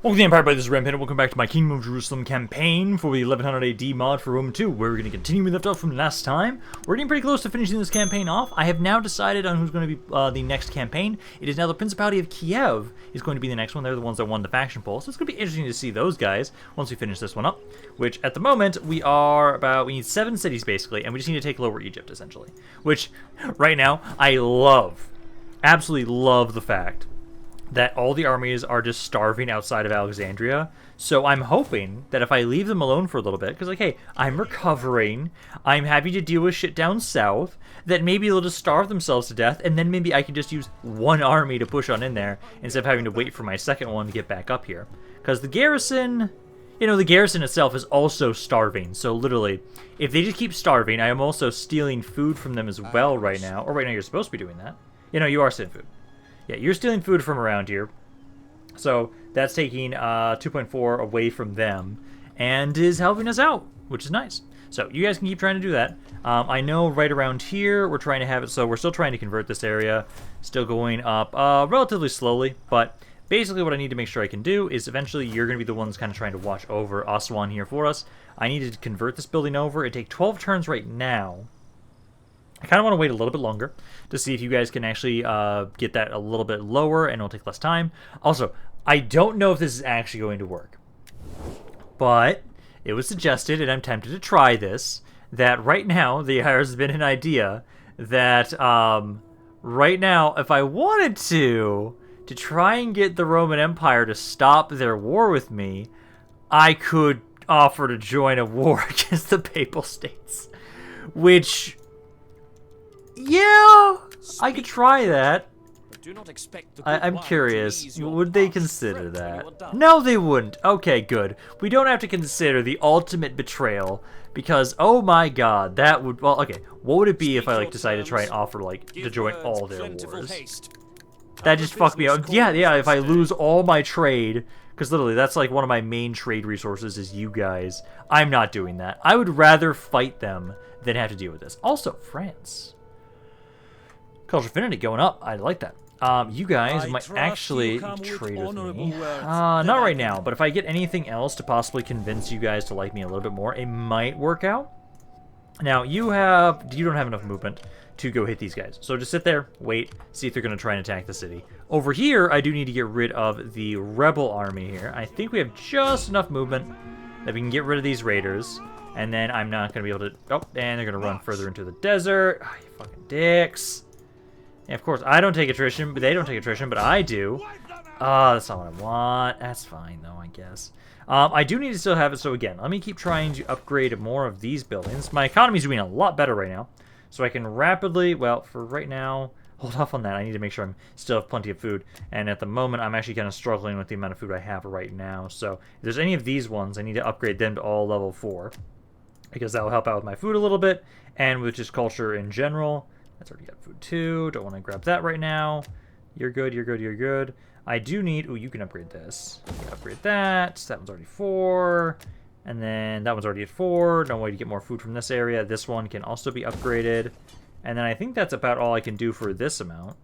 Welcome to the Empire by this is Rampaned. Welcome back to my Kingdom of Jerusalem campaign for the 1100 AD mod for Rome 2, where we're going to continue we left off from last time. We're getting pretty close to finishing this campaign off. I have now decided on who's going to be the next campaign. It is now the Principality of Kiev is going to be the next one. They're the ones that won the faction poll, so it's going to be interesting to see those guys once we finish this one up. Which at the moment we need 7 cities basically, and we just need to take Lower Egypt essentially. Which right now I absolutely love the fact that all the armies are just starving outside of Alexandria. So I'm hoping that if I leave them alone for a little bit, because like, hey, I'm recovering, I'm happy to deal with shit down south, that maybe they'll just starve themselves to death, and then maybe I can just use one army to push on in there, instead of having to wait for my second one to get back up here. Because the garrison, the garrison itself is also starving. So literally, if they just keep starving, I am also stealing food from them as well right now. Or right now, you're supposed to be doing that. You are stealing food. Yeah, you're stealing food from around here. So that's taking 2.4 away from them and is helping us out, which is nice. So you guys can keep trying to do that. I know right around here we're trying to have it, so we're still trying to convert this area. Still going up relatively slowly, but basically what I need to make sure I can do is eventually you're going to be the ones kind of trying to watch over Aswan here for us. I need to convert this building over. It'd take 12 turns right now. I kind of want to wait a little bit longer to see if you guys can actually get that a little bit lower, and it'll take less time. Also, I don't know if this is actually going to work, but it was suggested, and I'm tempted to try this, that right now, there's been an idea that right now, if I wanted to try and get the Roman Empire to stop their war with me, I could offer to join a war against the Papal States, which... yeah, I could try that. Do not expect I'm curious, would they consider that? No, they wouldn't. Okay, good. We don't have to consider the ultimate betrayal, because, oh my god, that would... well, okay, what would it be if I, decided to try and offer, to join all their wars? That just fucked me up. Yeah, if I lose all my trade, because literally, that's, one of my main trade resources is you guys. I'm not doing that. I would rather fight them than have to deal with this. Also, France. Culture affinity going up. I like that. You guys might actually trade with me. Not right now, but if I get anything else to possibly convince you guys to like me a little bit more, it might work out. Now, you don't have enough movement to go hit these guys. So just sit there, wait, see if they're going to try and attack the city. Over here, I do need to get rid of the rebel army here. I think we have just enough movement that we can get rid of these raiders. And then I'm not going to be able to... oh, and they're going to run further into the desert. Oh, you fucking dicks. And of course, I don't take attrition, but they don't take attrition, but I do. That's not what I want. That's fine, though, I guess. I do need to still have it, so again, let me keep trying to upgrade more of these buildings. My economy's doing a lot better right now, so I can rapidly, well, for right now, hold off on that. I need to make sure I still have plenty of food, and at the moment, I'm actually kind of struggling with the amount of food I have right now, so if there's any of these ones, I need to upgrade them to all level 4, because that will help out with my food a little bit, and with just culture in general. That's already got food too. Don't want to grab that right now. You're good, you're good, you're good. I do need... oh, you can upgrade this. You can upgrade that. That one's already 4. And then that one's already at 4. No way to get more food from this area. This one can also be upgraded. And then I think that's about all I can do for this amount.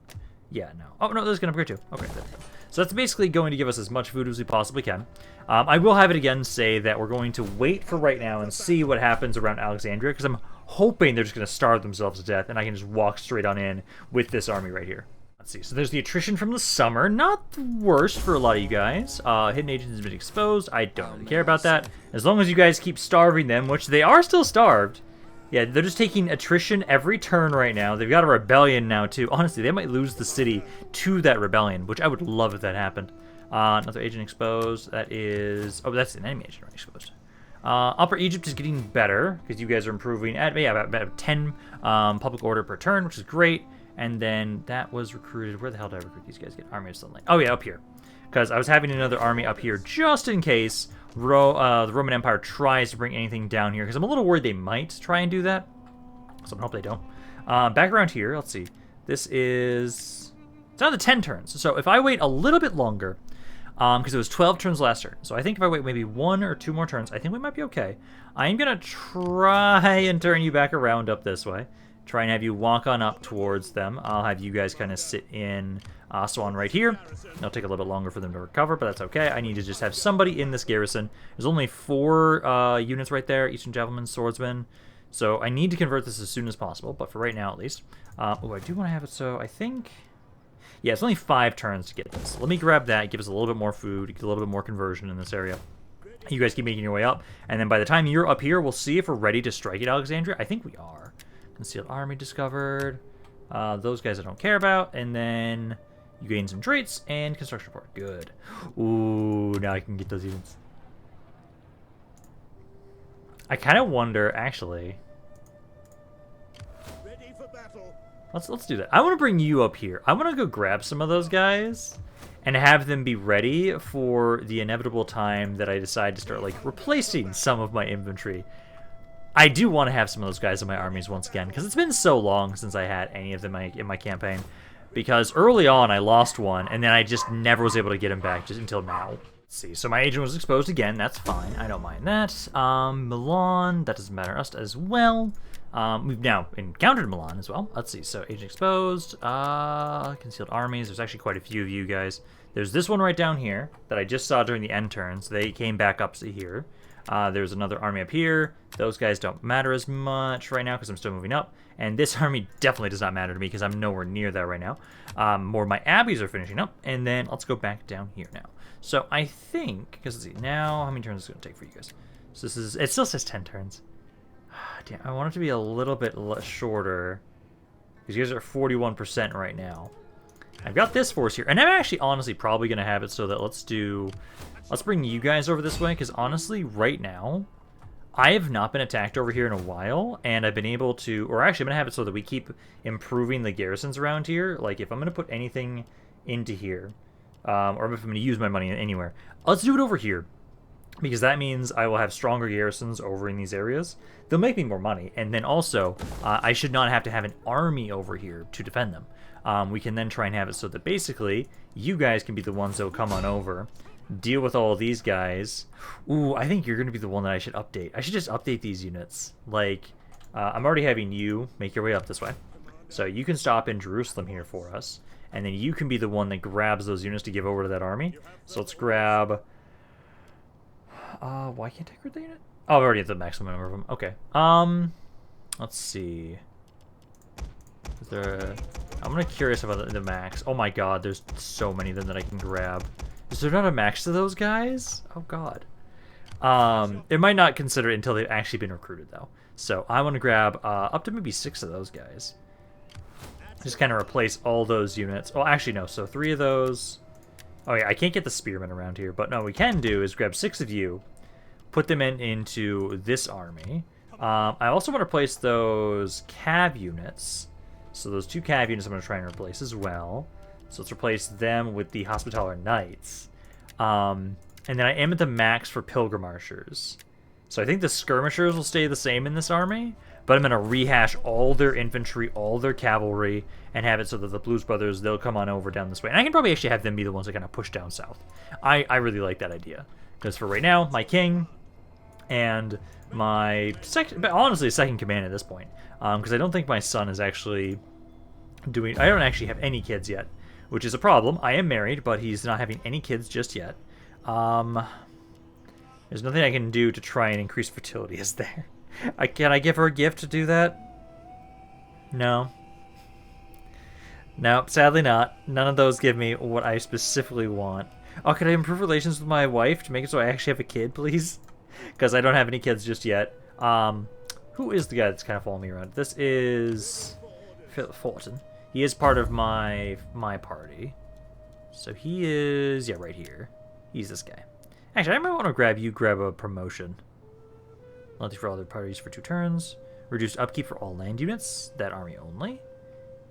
Yeah, no. Oh, no, this can upgrade too. Okay, there we go. So that's basically going to give us as much food as we possibly can. I will have it again say that we're going to wait for right now and see what happens around Alexandria, because I'm hoping they're just going to starve themselves to death, and I can just walk straight on in with this army right here. Let's see. So there's the attrition from the summer. Not the worst for a lot of you guys. Hidden agents has been exposed. I don't really care about that. As long as you guys keep starving them, which they are still starved. Yeah, they're just taking attrition every turn right now. They've got a rebellion now, too. Honestly, they might lose the city to that rebellion, which I would love if that happened. Another agent exposed. That is... oh, that's an enemy agent already exposed. Upper Egypt is getting better, because you guys are improving at, yeah, about 10 public order per turn, which is great. And then that was recruited... where the hell did I recruit these guys? Get Army of Sunlight. Oh, yeah, up here. Because I was having another army up here just in case... the Roman Empire tries to bring anything down here, because I'm a little worried they might try and do that. So I hope they don't. Back around here, let's see. This is... it's another 10 turns. So if I wait a little bit longer, because it was 12 turns last turn. So I think if I wait maybe 1 or 2 more turns, I think we might be okay. I am going to try and turn you back around up this way, try and have you walk on up towards them. I'll have you guys kind of sit in Aswan right here. It'll take a little bit longer for them to recover, but that's okay. I need to just have somebody in this garrison. There's only 4 units right there, Eastern Javelin, Swordsman. So I need to convert this as soon as possible, but for right now at least. Oh, I do want to have it so I think... Yeah, it's only 5 turns to get this. Let me grab that, give us a little bit more food, get a little bit more conversion in this area. You guys keep making your way up, and then by the time you're up here, we'll see if we're ready to strike at Alexandria. I think we are. Concealed army discovered. Those guys I don't care about, and then you gain some traits and construction report. Good. Ooh, now I can get those units. I kind of wonder, actually. Ready for battle. Let's do that. I want to bring you up here. I want to go grab some of those guys and have them be ready for the inevitable time that I decide to start, like, replacing some of my infantry. I do want to have some of those guys in my armies once again, because it's been so long since I had any of them in my campaign. Because early on, I lost one, and then I just never was able to get him back just until now. Let's see, so my agent was exposed again. That's fine. I don't mind that. Milan, that doesn't matter to us as well. We've now encountered Milan as well. Let's see, so agent exposed, concealed armies. There's actually quite a few of you guys. There's this one right down here that I just saw during the end turns. They came back up to here. There's another army up here. Those guys don't matter as much right now because I'm still moving up. And this army definitely does not matter to me because I'm nowhere near that right now. More of my abbeys are finishing up. And then let's go back down here now. So I think, because let's see, now how many turns is it going to take for you guys? So this is, it still says 10 turns. Damn, I want it to be a little bit shorter. Because you guys are 41% right now. I've got this force here. And I'm actually honestly probably going to have it so that let's bring you guys over this way. Because honestly, right now, I have not been attacked over here in a while. And I've been able to, or actually I'm going to have it so that we keep improving the garrisons around here. Like if I'm going to put anything into here, or if I'm going to use my money anywhere, let's do it over here. Because that means I will have stronger garrisons over in these areas. They'll make me more money. And then also, I should not have to have an army over here to defend them. We can then try and have it so that basically, you guys can be the ones that will come on over, deal with all of these guys. Ooh, I think you're going to be the one that I should update. I should just update these units. Like, I'm already having you make your way up this way. So you can stop in Jerusalem here for us. And then you can be the one that grabs those units to give over to that army. So let's grab... why can't I recruit the unit? Oh, I already have the maximum number of them. Okay. Let's see. Is there a... I'm gonna curious about the max. Oh my god, there's so many of them that I can grab. Is there not a max to those guys? Oh god. It might not consider it until they've actually been recruited though. So I want to grab up to maybe 6 of those guys. Just kind of replace all those units. Well, actually no. So 3 of those. Oh yeah, I can't get the spearmen around here, but no, what we can do is grab 6 of you, put them into this army. I also want to replace those cav units. So those 2 cav units I'm going to try and replace as well. So let's replace them with the Hospitaller Knights. And then I am at the max for Pilgrim Archers. So I think the Skirmishers will stay the same in this army, but I'm going to rehash all their infantry, all their cavalry, and have it so that the Blues Brothers, they'll come on over down this way. And I can probably actually have them be the ones that kind of push down south. I really like that idea. Because for right now, my king and my second, but honestly, second command at this point. Because I don't think my son is actually doing, I don't actually have any kids yet, which is a problem. I am married, but he's not having any kids just yet. There's nothing I can do to try and increase fertility, is there? Can I give her a gift to do that? No. Nope, sadly not. None of those give me what I specifically want. Oh, could I improve relations with my wife to make it so I actually have a kid, please? Because I don't have any kids just yet. Who is the guy that's kind of following me around? This is Fulton. He is part of my party. So he is, yeah, right here. He's this guy. Actually, I might want to grab a promotion. Loyalty for all other parties for 2 turns. Reduced upkeep for all land units. That army only.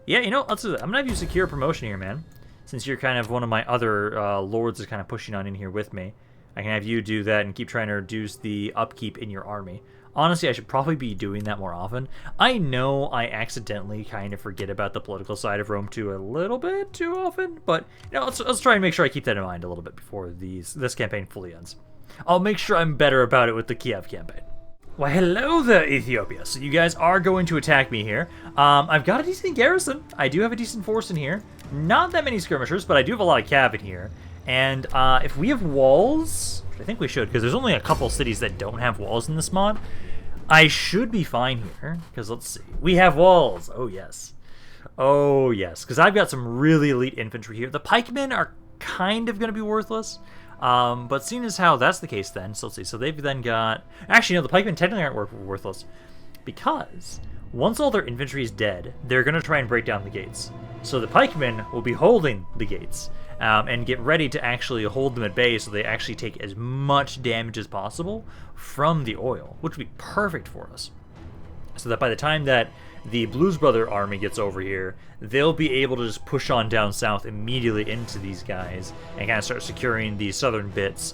Yeah, you know, let's do that. I'm going to have you secure a promotion here, man. Since you're kind of one of my other lords is kind of pushing on in here with me. I can have you do that and keep trying to reduce the upkeep in your army. Honestly, I should probably be doing that more often. I know I accidentally kind of forget about the political side of Rome 2 a little bit too often, but you know, let's try and make sure I keep that in mind a little bit before this campaign fully ends. I'll make sure I'm better about it with the Kiev campaign. Why, hello there, Ethiopia. So you guys are going to attack me here. I've got a decent garrison. I do have a decent force in here. Not that many skirmishers, but I do have a lot of cav in here. And if we have walls, which I think we should, because there's only a couple cities that don't have walls in this mod, I should be fine here. Because let's see. We have walls. Oh, yes. Oh, yes. Because I've got some really elite infantry here. The pikemen are kind of going to be worthless. But seeing as how that's the case then, so let's see, so they've then got... Actually, no, the pikemen technically aren't worthless, because once all their infantry is dead, they're going to try and break down the gates. So the pikemen will be holding the gates, and get ready to actually hold them at bay so they actually take as much damage as possible from the oil, which would be perfect for us. So that by the time that the Blues Brother army gets over here, they'll be able to just push on down south immediately into these guys and kind of start securing the southern bits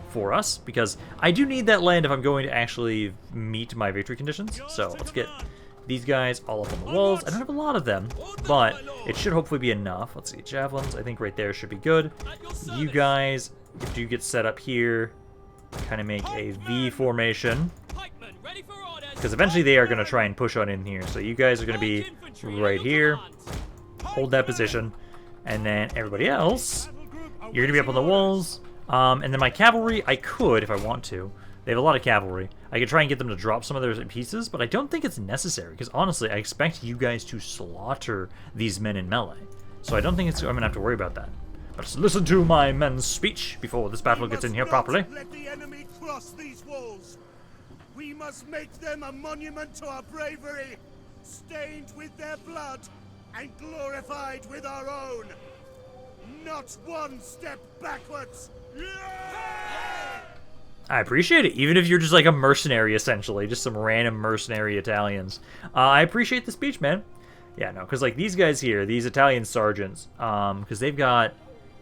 for us, because I do need that land if I'm going to actually meet my victory conditions. So let's get these guys all up on the walls. I don't have a lot of them, but it should hopefully be enough. Let's see, javelins, I think right there should be good. You guys do get set up here, kind of make a V formation, because eventually they are going to try and push on in here. So you guys are going to be right here. Hold that position. And then everybody else, you're going to be up on the walls. And then my cavalry, I could, if I want to. They have a lot of cavalry. I could try and get them to drop some of their pieces, but I don't think it's necessary. Because honestly, I expect you guys to slaughter these men in melee. So I don't think I'm going to have to worry about that. But just listen to my men's speech before this battle gets in here properly. Let the enemy cross these walls. We must make them a monument to our bravery, stained with their blood and glorified with our own. Not one step backwards. I appreciate it, even if you're just like a mercenary, essentially, just some random mercenary Italians. I appreciate the speech, man. Yeah, no, because like these guys here, these Italian sergeants, because they've got,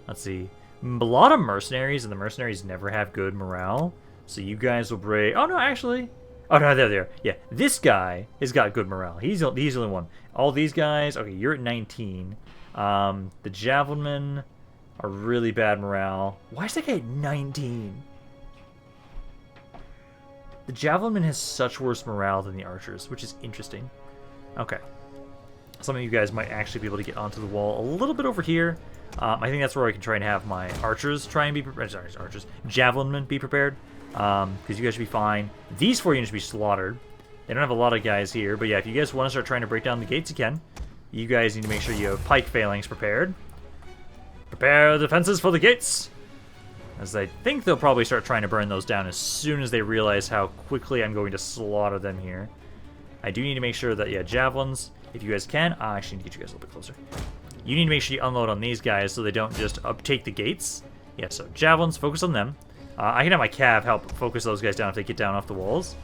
let's see, a lot of mercenaries, and the mercenaries never have good morale. So you guys will break... Oh, no, actually... Oh, no, there. Yeah, this guy has got good morale. He's the only one. All these guys... Okay, you're at 19. The javelinmen are really bad morale. Why is that guy at 19? The javelinman has such worse morale than the archers, which is interesting. Okay. Some of you guys might actually be able to get onto the wall a little bit over here. I think that's where I can try and have my archers try and be prepared. Sorry, archers. Javelinmen be prepared. Because you guys should be fine. These 4 units should be slaughtered. They don't have a lot of guys here, but yeah, if you guys want to start trying to break down the gates, you can. You guys need to make sure you have pike phalanx prepared. Prepare the defenses for the gates! As I think they'll probably start trying to burn those down as soon as they realize how quickly I'm going to slaughter them here. I do need to make sure that, yeah, javelins, if you guys can. I actually need to get you guys a little bit closer. You need to make sure you unload on these guys so they don't just uptake the gates. Yeah, so javelins, focus on them. I can have my cav help focus those guys down if they get down off the walls.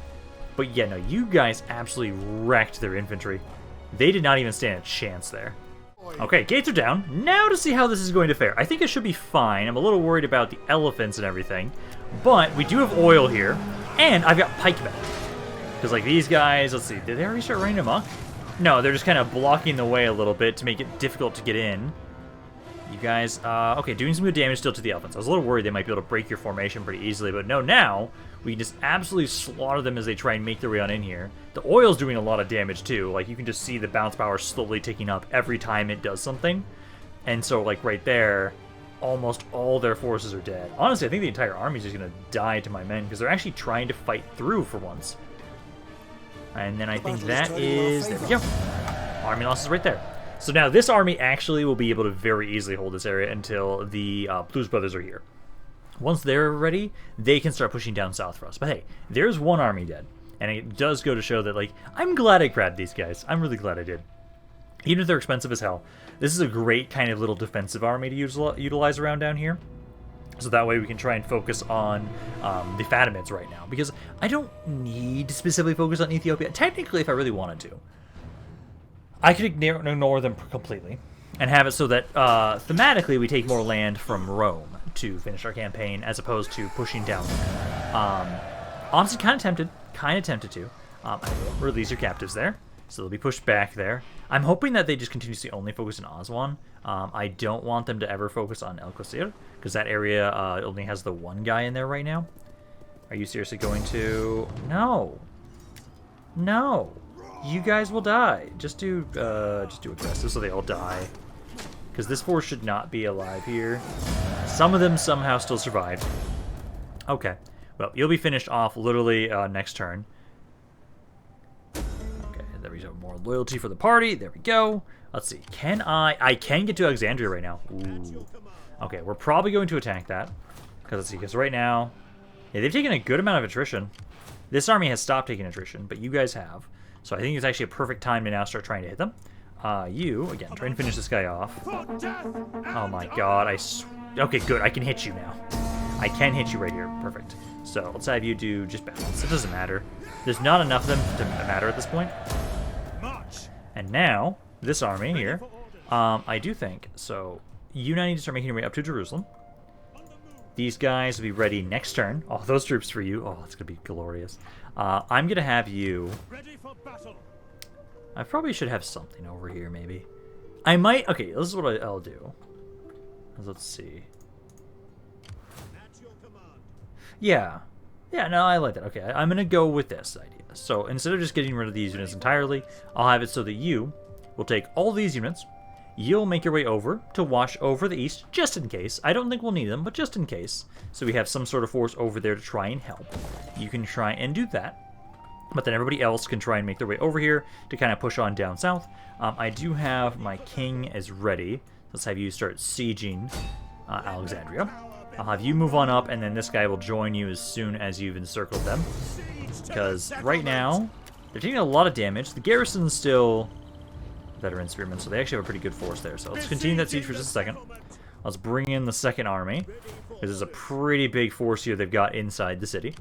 But yeah, no, you guys absolutely wrecked their infantry. They did not even stand a chance there. Okay, gates are down. Now to see how this is going to fare. I think it should be fine. I'm a little worried about the elephants and everything. But we do have oil here. And I've got pikemen. Because like these guys, let's see, did they already start running amok? No, they're just kind of blocking the way a little bit to make it difficult to get in. You guys, okay, doing some good damage still to the elephants. I was a little worried they might be able to break your formation pretty easily, but no, now we can just absolutely slaughter them as they try and make their way on in here. The oil's doing a lot of damage too. Like, you can just see the bounce power slowly ticking up every time it does something. And so, like, right there, almost all their forces are dead. Honestly, I think the entire army is just going to die to my men, because they're actually trying to fight through for once. And then I think that is... There we go. Army losses right there. So now this army actually will be able to very easily hold this area until the Blues Brothers are here. Once they're ready, they can start pushing down south for us. But hey, there's one army dead. And it does go to show that, like, I'm glad I grabbed these guys. I'm really glad I did. Even if they're expensive as hell, this is a great kind of little defensive army to utilize around down here. So that way we can try and focus on the Fatimids right now. Because I don't need to specifically focus on Ethiopia. Technically, if I really wanted to. I could ignore them completely and have it so that thematically we take more land from Rome to finish our campaign as opposed to pushing down. Honestly, kind of tempted to. I will release your captives there, so they'll be pushed back there. I'm hoping that they just continuously only focus on Aswan. I don't want them to ever focus on El Qasir, because that area only has the one guy in there right now. Are you seriously going to... No. No. You guys will die. Just do aggressive so they all die. Because this force should not be alive here. Some of them somehow still survived. Okay. Well, you'll be finished off literally next turn. Okay, there we go. More loyalty for the party. There we go. Let's see. Can I can get to Alexandria right now. Ooh. Okay, we're probably going to attack that. Because let's see, because right now... Yeah, they've taken a good amount of attrition. This army has stopped taking attrition, but you guys have. So I think it's actually a perfect time to now start trying to hit them. You, again, try and finish this guy off. Oh my god, okay, good, I can hit you now. I can hit you right here, perfect. So let's have you do just balance. It doesn't matter. There's not enough of them to matter at this point. And now, this army here, I do think, so you now need to start making your way up to Jerusalem. These guys will be ready next turn. Oh, those troops for you. Oh, it's going to be glorious. I'm going to have you... I probably should have something over here, maybe. I might... Okay, this is what I'll do. Let's see. Yeah. Yeah, no, I like that. Okay, I'm going to go with this idea. So instead of just getting rid of these units entirely, I'll have it so that you will take all these units. You'll make your way over to wash over the east, just in case. I don't think we'll need them, but just in case. So we have some sort of force over there to try and help. You can try and do that. But then everybody else can try and make their way over here to kind of push on down south. I do have my king as ready. Let's have you start sieging Alexandria. I'll have you move on up, and then this guy will join you as soon as you've encircled them. Because right now, they're taking a lot of damage. The garrison's still... veteran spearmen, so they actually have a pretty good force there. So let's continue that siege for just a second. Let's bring in the second army, because there's a pretty big force here they've got inside the city.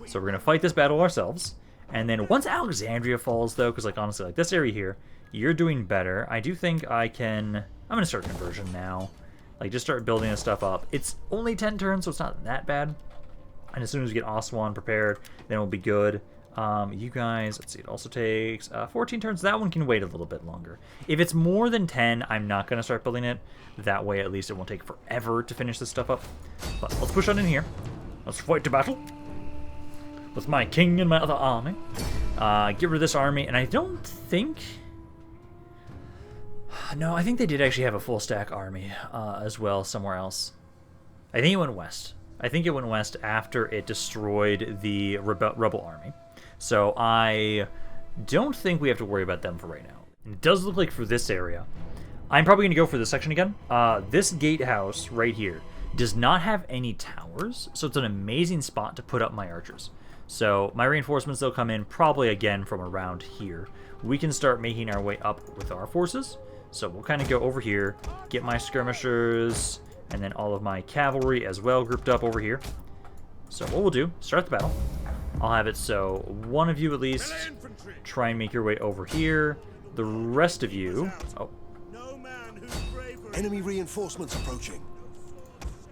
So we're going to fight this battle ourselves. And then once Alexandria falls, though, because like honestly, like this area here, you're doing better. I do think I can... I'm going to start conversion now. Like, just start building this stuff up. It's only 10 turns, so it's not that bad. And as soon as we get Aswan prepared, then we'll be good. You guys, let's see, it also takes 14 turns. That one can wait a little bit longer. If it's more than 10, I'm not going to start building it. That way, at least it won't take forever to finish this stuff up. But let's push on in here. Let's fight to battle with my king and my other army. Get rid of this army, and I don't think... No, I think they did actually have a full stack army as well somewhere else. I think it went west. I think it went west after it destroyed the rebel army. So I don't think we have to worry about them for right now. And it does look like for this area, I'm probably going to go for this section again. This gatehouse right here does not have any towers, so it's an amazing spot to put up my archers. So my reinforcements, they'll come in probably again from around here. We can start making our way up with our forces. So we'll kind of go over here, get my skirmishers, and then all of my cavalry as well grouped up over here. So what we'll do, start the battle. I'll have it so one of you at least try and make your way over here. The rest of you... Oh. Enemy reinforcements approaching.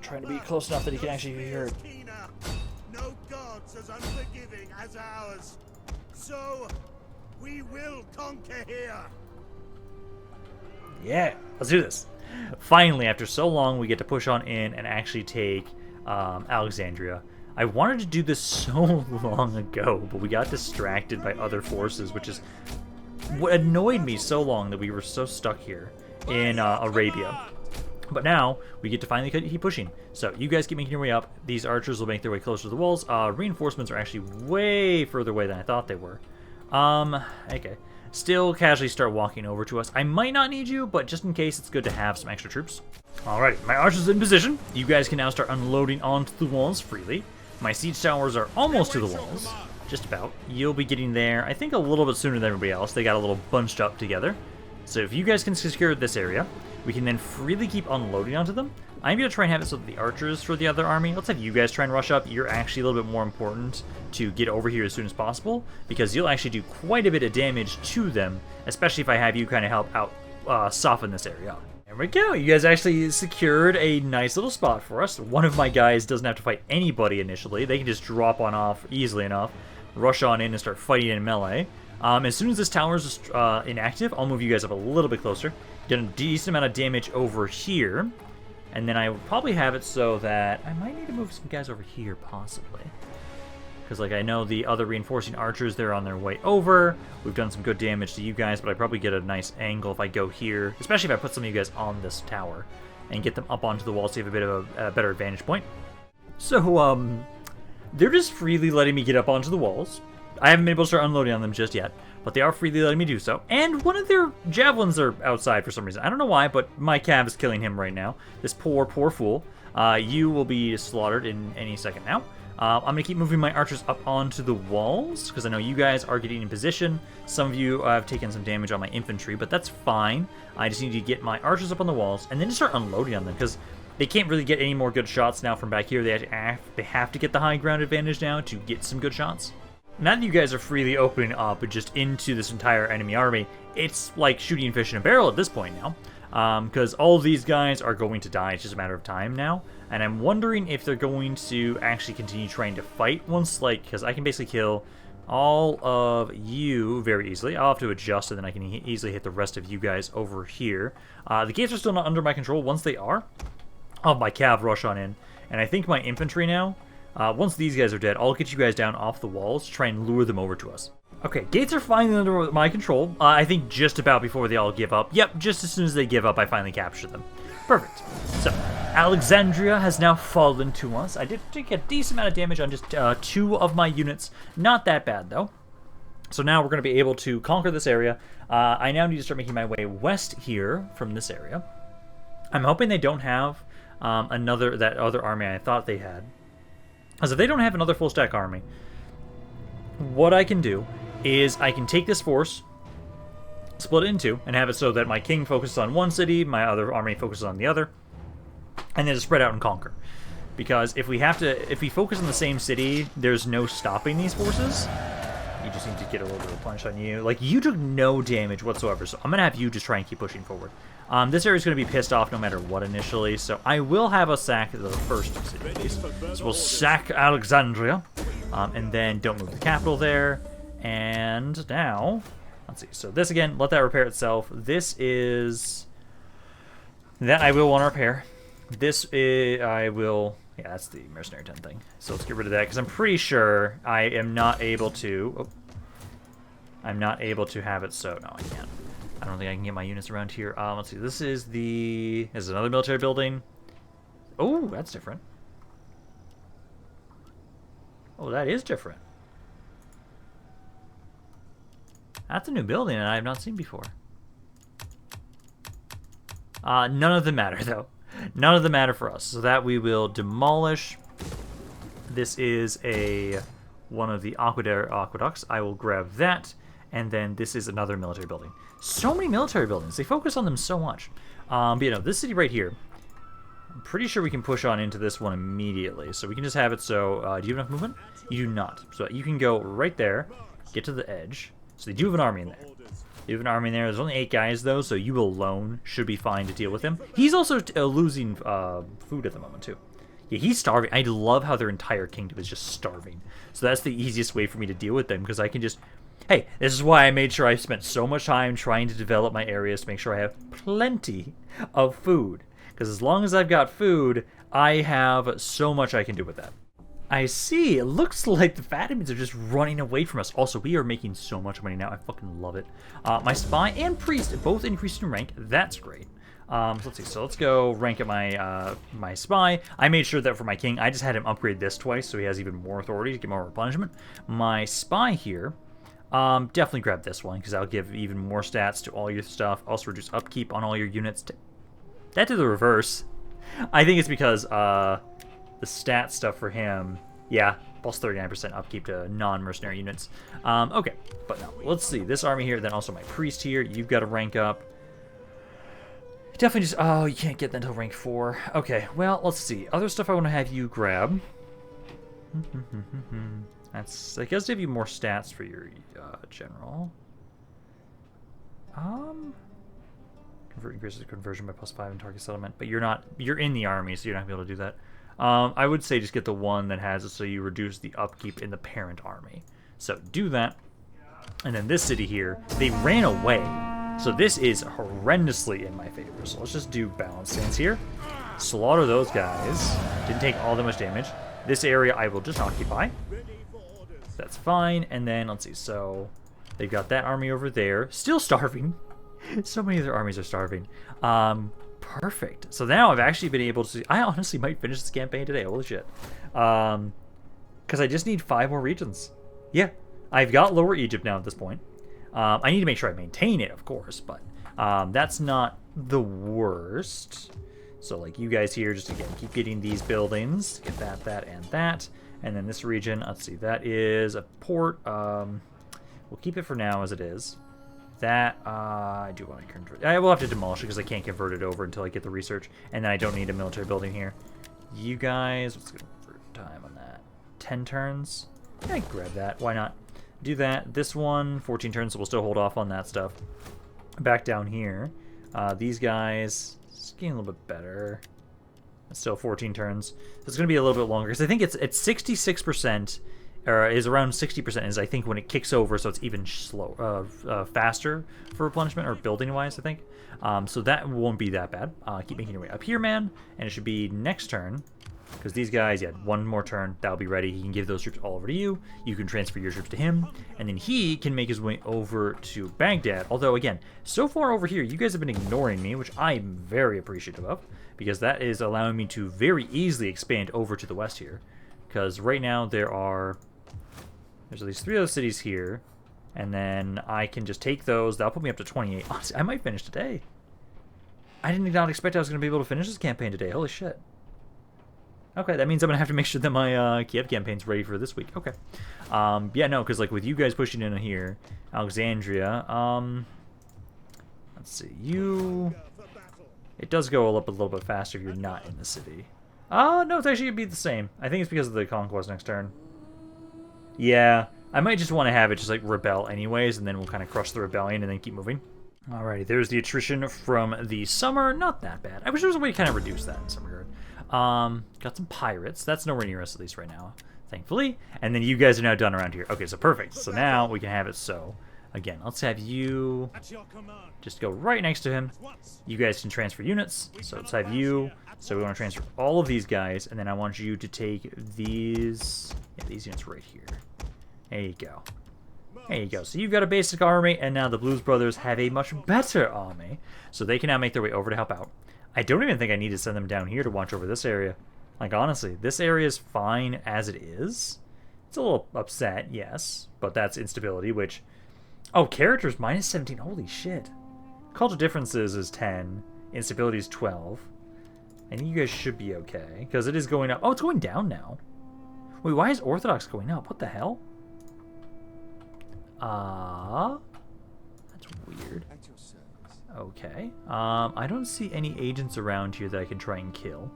Trying to be close enough that he can actually be heard. No gods as unforgiving as ours. So we will conquer here. Yeah, let's do this. Finally, after so long, we get to push on in and actually take Alexandria. I wanted to do this so long ago, but we got distracted by other forces, which is what annoyed me so long that we were so stuck here in Arabia. But now, we get to finally keep pushing. So, you guys keep making your way up. These archers will make their way closer to the walls. Reinforcements are actually way further away than I thought they were. Okay. Still casually start walking over to us. I might not need you, but just in case, it's good to have some extra troops. Alrighty, my archers in position. You guys can now start unloading onto the walls freely. My siege towers are almost to the walls. Just about. You'll be getting there, I think, a little bit sooner than everybody else. They got a little bunched up together. So if you guys can secure this area, we can then freely keep unloading onto them. I'm going to try and have it so that the archers for the other army, let's have you guys try and rush up. You're actually a little bit more important to get over here as soon as possible, because you'll actually do quite a bit of damage to them, especially if I have you kind of help out soften this area. There we go. You guys actually secured a nice little spot for us. One of my guys doesn't have to fight anybody initially. They can just drop on off easily enough, rush on in and start fighting in melee. As soon as this tower is inactive, I'll move you guys up a little bit closer. Get a decent amount of damage over here. And then I will probably have it so that I might need to move some guys over here, possibly. because like I know the other reinforcing archers, they're on their way over. We've done some good damage to you guys, but I probably get a nice angle if I go here, especially if I put some of you guys on this tower and get them up onto the wall so you have a bit of a better vantage point. So, they're just freely letting me get up onto the walls. I haven't been able to start unloading on them just yet, but they are freely letting me do so. And one of their javelins are outside for some reason. I don't know why, but my cav is killing him right now. This poor, poor fool. You will be slaughtered in any second now. I'm going to keep moving my archers up onto the walls, because I know you guys are getting in position. Some of you have taken some damage on my infantry, but that's fine. I just need to get my archers up on the walls, and then just start unloading on them, because they can't really get any more good shots now from back here. They have to get the high ground advantage now to get some good shots. Now that you guys are freely opening up just into this entire enemy army, it's like shooting fish in a barrel at this point now. Because all of these guys are going to die. It's just a matter of time now. And I'm wondering if they're going to actually continue trying to fight once, like, because I can basically kill all of you very easily. I'll have to adjust, and then I can easily hit the rest of you guys over here. The gates are still not under my control. Once they are, I'll have my cav rush on in. And I think my infantry now, once these guys are dead, I'll get you guys down off the walls to try and lure them over to us. Okay, gates are finally under my control. I think just about before they all give up. Yep, just as soon as they give up, I finally capture them. Perfect. So, Alexandria has now fallen to us. I did take a decent amount of damage on just 2 of my units. Not that bad, though. So now we're going to be able to conquer this area. I now need to start making my way west here from this area. I'm hoping they don't have that other army I thought they had. Because if they don't have another full stack army, what I can do is I can take this force, split it in 2, and have it so that my king focuses on one city, my other army focuses on the other, and then just spread out and conquer. Because if we focus on the same city, there's no stopping these forces. You just need to get a little bit of a punch on you. Like, you took no damage whatsoever, so I'm going to have you just try and keep pushing forward. This area is going to be pissed off no matter what initially, so I will have us sack the first city. So we'll sack Alexandria, and then don't move the capital there. And now, let's see. So this again, let that repair itself. This is that I will want to repair. This is I will. Yeah, that's the mercenary 10 thing. So let's get rid of that because I'm pretty sure I am not able to. Oh, I'm not able to have it. So no, I can't. I don't think I can get my units around here. Let's see. This is another military building. Oh, that's different. Oh, that is different. That's a new building and I have not seen before. None of them matter, though. None of them matter for us. So that we will demolish. This is one of the aqueducts. I will grab that. And then this is another military building. So many military buildings. They focus on them so much. But you know, this city right here, I'm pretty sure we can push on into this one immediately. So we can just have it so... do you have enough movement? You do not. So you can go right there, get to the edge. So they do have an army in there. You have an army in there. There's only 8 guys, though, so you alone should be fine to deal with him. He's also losing food at the moment, too. Yeah, he's starving. I love how their entire kingdom is just starving. So that's the easiest way for me to deal with them, because I can just... Hey, this is why I made sure I spent so much time trying to develop my areas to make sure I have plenty of food. Because as long as I've got food, I have so much I can do with that. I see. It looks like the Fatimids are just running away from us. Also, we are making so much money now. I fucking love it. My spy and priest both increased in rank. That's great. So let's see. So let's go rank at my spy. I made sure that for my king, I just had him upgrade this twice, so he has even more authority to get more replenishment. My spy here, definitely grab this one because that'll give even more stats to all your stuff. Also reduce upkeep on all your units. That did the reverse. I think it's because the stat stuff for him, yeah, plus 39% upkeep to non-mercenary units. Okay, but no, let's see. This army here, then also my priest here, you've got to rank up. Definitely just, oh, you can't get that until rank 4. Okay, well, let's see. Other stuff I want to have you grab. That's, I guess, give you more stats for your general. Increases conversion by +5 in target settlement, but you're in the army, so you're not going to be able to do that. I would say just get the one that has it so you reduce the upkeep in the parent army. So do that. And then this city here, they ran away. So this is horrendously in my favor. So let's just do balance stance here. Slaughter those guys. Didn't take all that much damage. This area I will just occupy. That's fine. And then, let's see, so they've got that army over there. Still starving. So many of their armies are starving. Perfect. So now I've actually been able to... I honestly might finish this campaign today. Holy shit. Because I just need 5 more regions. Yeah. I've got Lower Egypt now at this point. I need to make sure I maintain it, of course, but that's not the worst. So, like, you guys here, just again, keep getting these buildings. Get that, that, and that. And then this region, let's see, that is a port. We'll keep it for now as it is. That, I do want to convert. I will have to demolish it because I can't convert it over until I get the research. And then I don't need a military building here. You guys, what's good for time on that? 10 turns? Yeah, I can grab that. Why not? Do that. This one, 14 turns, so we'll still hold off on that stuff. Back down here, these guys, it's getting a little bit better. It's still 14 turns. So it's going to be a little bit longer because I think it's 66%, or is around 60% is I think when it kicks over, so it's even faster for replenishment or building wise, I think. So that won't be that bad. Keep making your way up here, man, and it should be next turn. Because these guys, yeah, one more turn, that'll be ready. He can give those troops all over to you. You can transfer your troops to him. And then he can make his way over to Baghdad. Although, again, so far over here, you guys have been ignoring me, which I'm very appreciative of. Because that is allowing me to very easily expand over to the west here. Because right now there's at least 3 other cities here. And then I can just take those. That'll put me up to 28. Honestly, I might finish today. I did not expect I was going to be able to finish this campaign today. Holy shit. Okay, that means I'm going to have to make sure that my Kiev campaign's ready for this week. Okay. Yeah, no, because like with you guys pushing in here, Alexandria, let's see, it does go up a little bit faster if you're not in the city. No, it's actually going to be the same. I think it's because of the conquest next turn. Yeah, I might just want to have it just like rebel anyways, and then we'll kind of crush the rebellion and then keep moving. Alrighty, there's the attrition from the summer. Not that bad. I wish there was a way to kind of reduce that in some regard. Got some pirates. That's nowhere near us, at least right now, thankfully. And then you guys are now done around here. Okay, so perfect. So now we can have it so. Again, let's have you just go right next to him. You guys can transfer units. So let's have you. So we want to transfer all of these guys. And then I want you to take these units right here. There you go. There you go. So you've got a basic army, and now the Blues Brothers have a much better army. So they can now make their way over to help out. I don't even think I need to send them down here to watch over this area. Like, honestly, this area is fine as it is. It's a little upset, yes, but that's instability, which... Oh, characters minus 17. Holy shit. Cultural differences is 10. Instability is 12. And you guys should be okay, because it is going up. Oh, it's going down now. Wait, why is Orthodox going up? What the hell? That's weird. Okay. I don't see any agents around here that I can try and kill.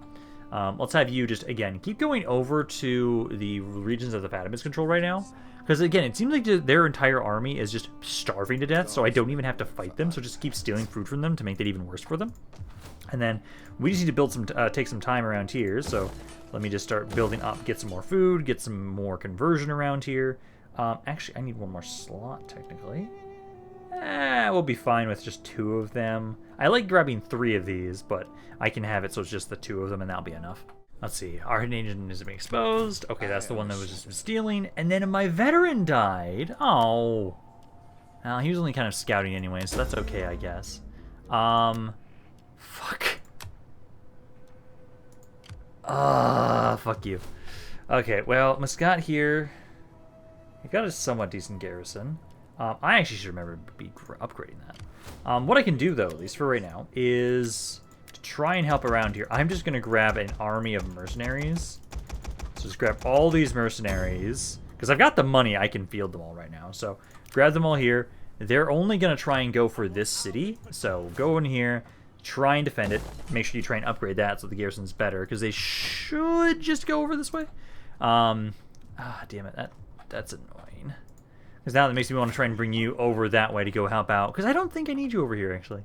Let's have you just, again, keep going over to the regions of the Fatimids control right now. Because, again, it seems like their entire army is just starving to death, so I don't even have to fight them, so just keep stealing food from them to make that even worse for them. And then we just need to build some, take some time around here, so let me just start building up, get some more food, get some more conversion around here. Actually, I need one more slot, technically. We'll be fine with just 2 of them. I like grabbing 3 of these, but I can have it so it's just the 2 of them, and that'll be enough. Let's see. Our hidden agent is being exposed. Okay, that's the one that was just stealing. And then my veteran died. Oh. Well, he was only kind of scouting anyway, so that's okay, I guess. Fuck. Fuck you. Okay, well, Muscat here. He got a somewhat decent garrison. I actually should remember to be upgrading that. What I can do, though, at least for right now, is to try and help around here. I'm just going to grab an army of mercenaries. So just grab all these mercenaries. Because I've got the money, I can field them all right now. So grab them all here. They're only going to try and go for this city. So go in here, try and defend it. Make sure you try and upgrade that so the garrison's better. Because they should just go over this way. Damn it. That's annoying. Because now that makes me want to try and bring you over that way to go help out. Because I don't think I need you over here, actually.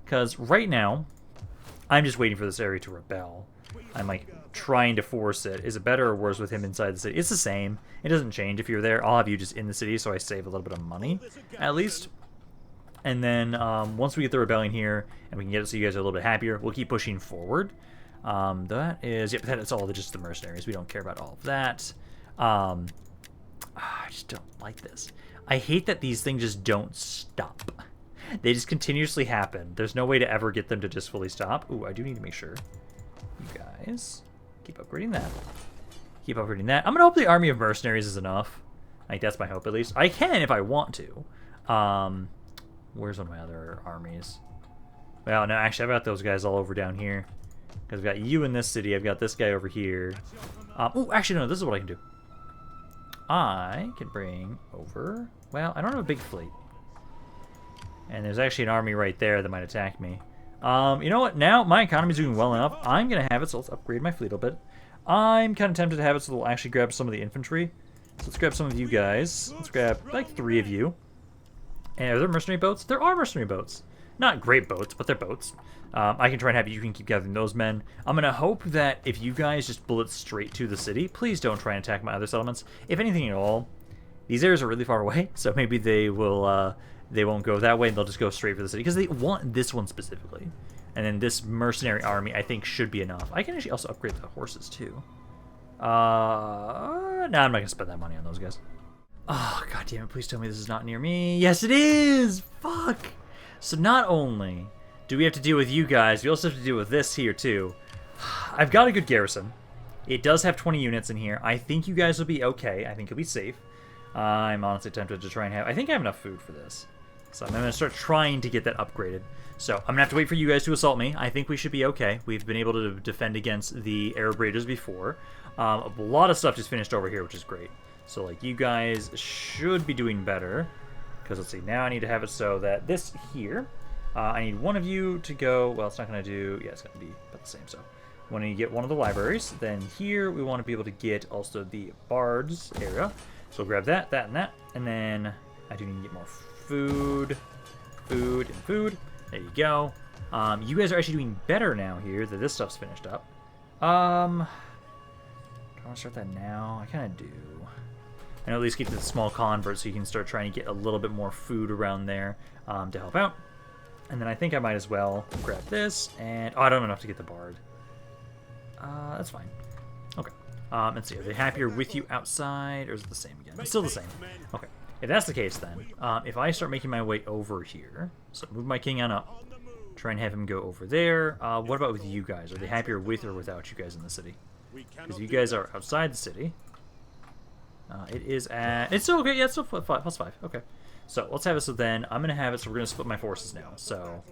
Because right now, I'm just waiting for this area to rebel. I'm, like, trying to force it. Is it better or worse with him inside the city? It's the same. It doesn't change. If you're there, I'll have you just in the city so I save a little bit of money, at least. And then once we get the rebellion here, and we can get it so you guys are a little bit happier, we'll keep pushing forward. That is... Yep, that's all just the mercenaries. We don't care about all of that. I just don't like this. I hate that these things just don't stop. They just continuously happen. There's no way to ever get them to just fully stop. Ooh, I do need to make sure. You guys, keep upgrading that. Keep upgrading that. I'm gonna hope the army of mercenaries is enough. Like, that's my hope, at least. I can if I want to. Where's one of my other armies? Well, no, actually, I've got those guys all over down here. Because I've got you in this city. I've got this guy over here. Oh, actually, no, this is what I can do. I can bring over... Well, I don't have a big fleet. And there's actually an army right there that might attack me. You know what? Now my economy's doing well enough. I'm going to have it, so let's upgrade my fleet a little bit. I'm kind of tempted to have it so we'll actually grab some of the infantry. So let's grab some of you guys. Let's grab, like, 3 of you. And are there mercenary boats? There are mercenary boats. Not great boats, but they're boats. I can try and have you can keep gathering those men. I'm going to hope that if you guys just bullet straight to the city, please don't try and attack my other settlements. If anything at all, these areas are really far away, so maybe they will, they won't go that way, and they'll just go straight for the city, because they want this one specifically. And then this mercenary army, I think, should be enough. I can actually also upgrade the horses, too. No, I'm not going to spend that money on those guys. Oh, god damn it, please tell me this is not near me. Yes, it is! Fuck! So not only do we have to deal with you guys, we also have to deal with this here, too. I've got a good garrison. It does have 20 units in here. I think you guys will be okay. I think you'll be safe. I'm honestly tempted to try and have... I think I have enough food for this. So I'm going to start trying to get that upgraded. So I'm going to have to wait for you guys to assault me. I think we should be okay. We've been able to defend against the Arab raiders before. A lot of stuff just finished over here, which is great. So, like, you guys should be doing better. Because, let's see, now I need to have it so that this here... I need one of you to go... Well, it's not going to do... Yeah, it's going to be about the same, so... When you get one of the libraries, then here we want to be able to get also the bards area. So we'll grab that, that, and that. And then I do need to get more food. Food, and food. There you go. You guys are actually doing better now here that this stuff's finished up. Do I want to start that now? I kind of do. And at least get to the small convert so you can start trying to get a little bit more food around there to help out. And then I think I might as well grab this. And oh, I don't have enough to get the bard. That's fine. Okay. Let's see. Are they happier with you outside, or is it the same again? It's still the same. Okay. If that's the case, then if I start making my way over here, so move my king on up, try and have him go over there. What about with you guys? Are they happier with or without you guys in the city? Because you guys are outside the city. It is at... It's still okay. Yeah, it's still +5. Okay. So let's have it so then. I'm going to have it so we're going to split my forces now. So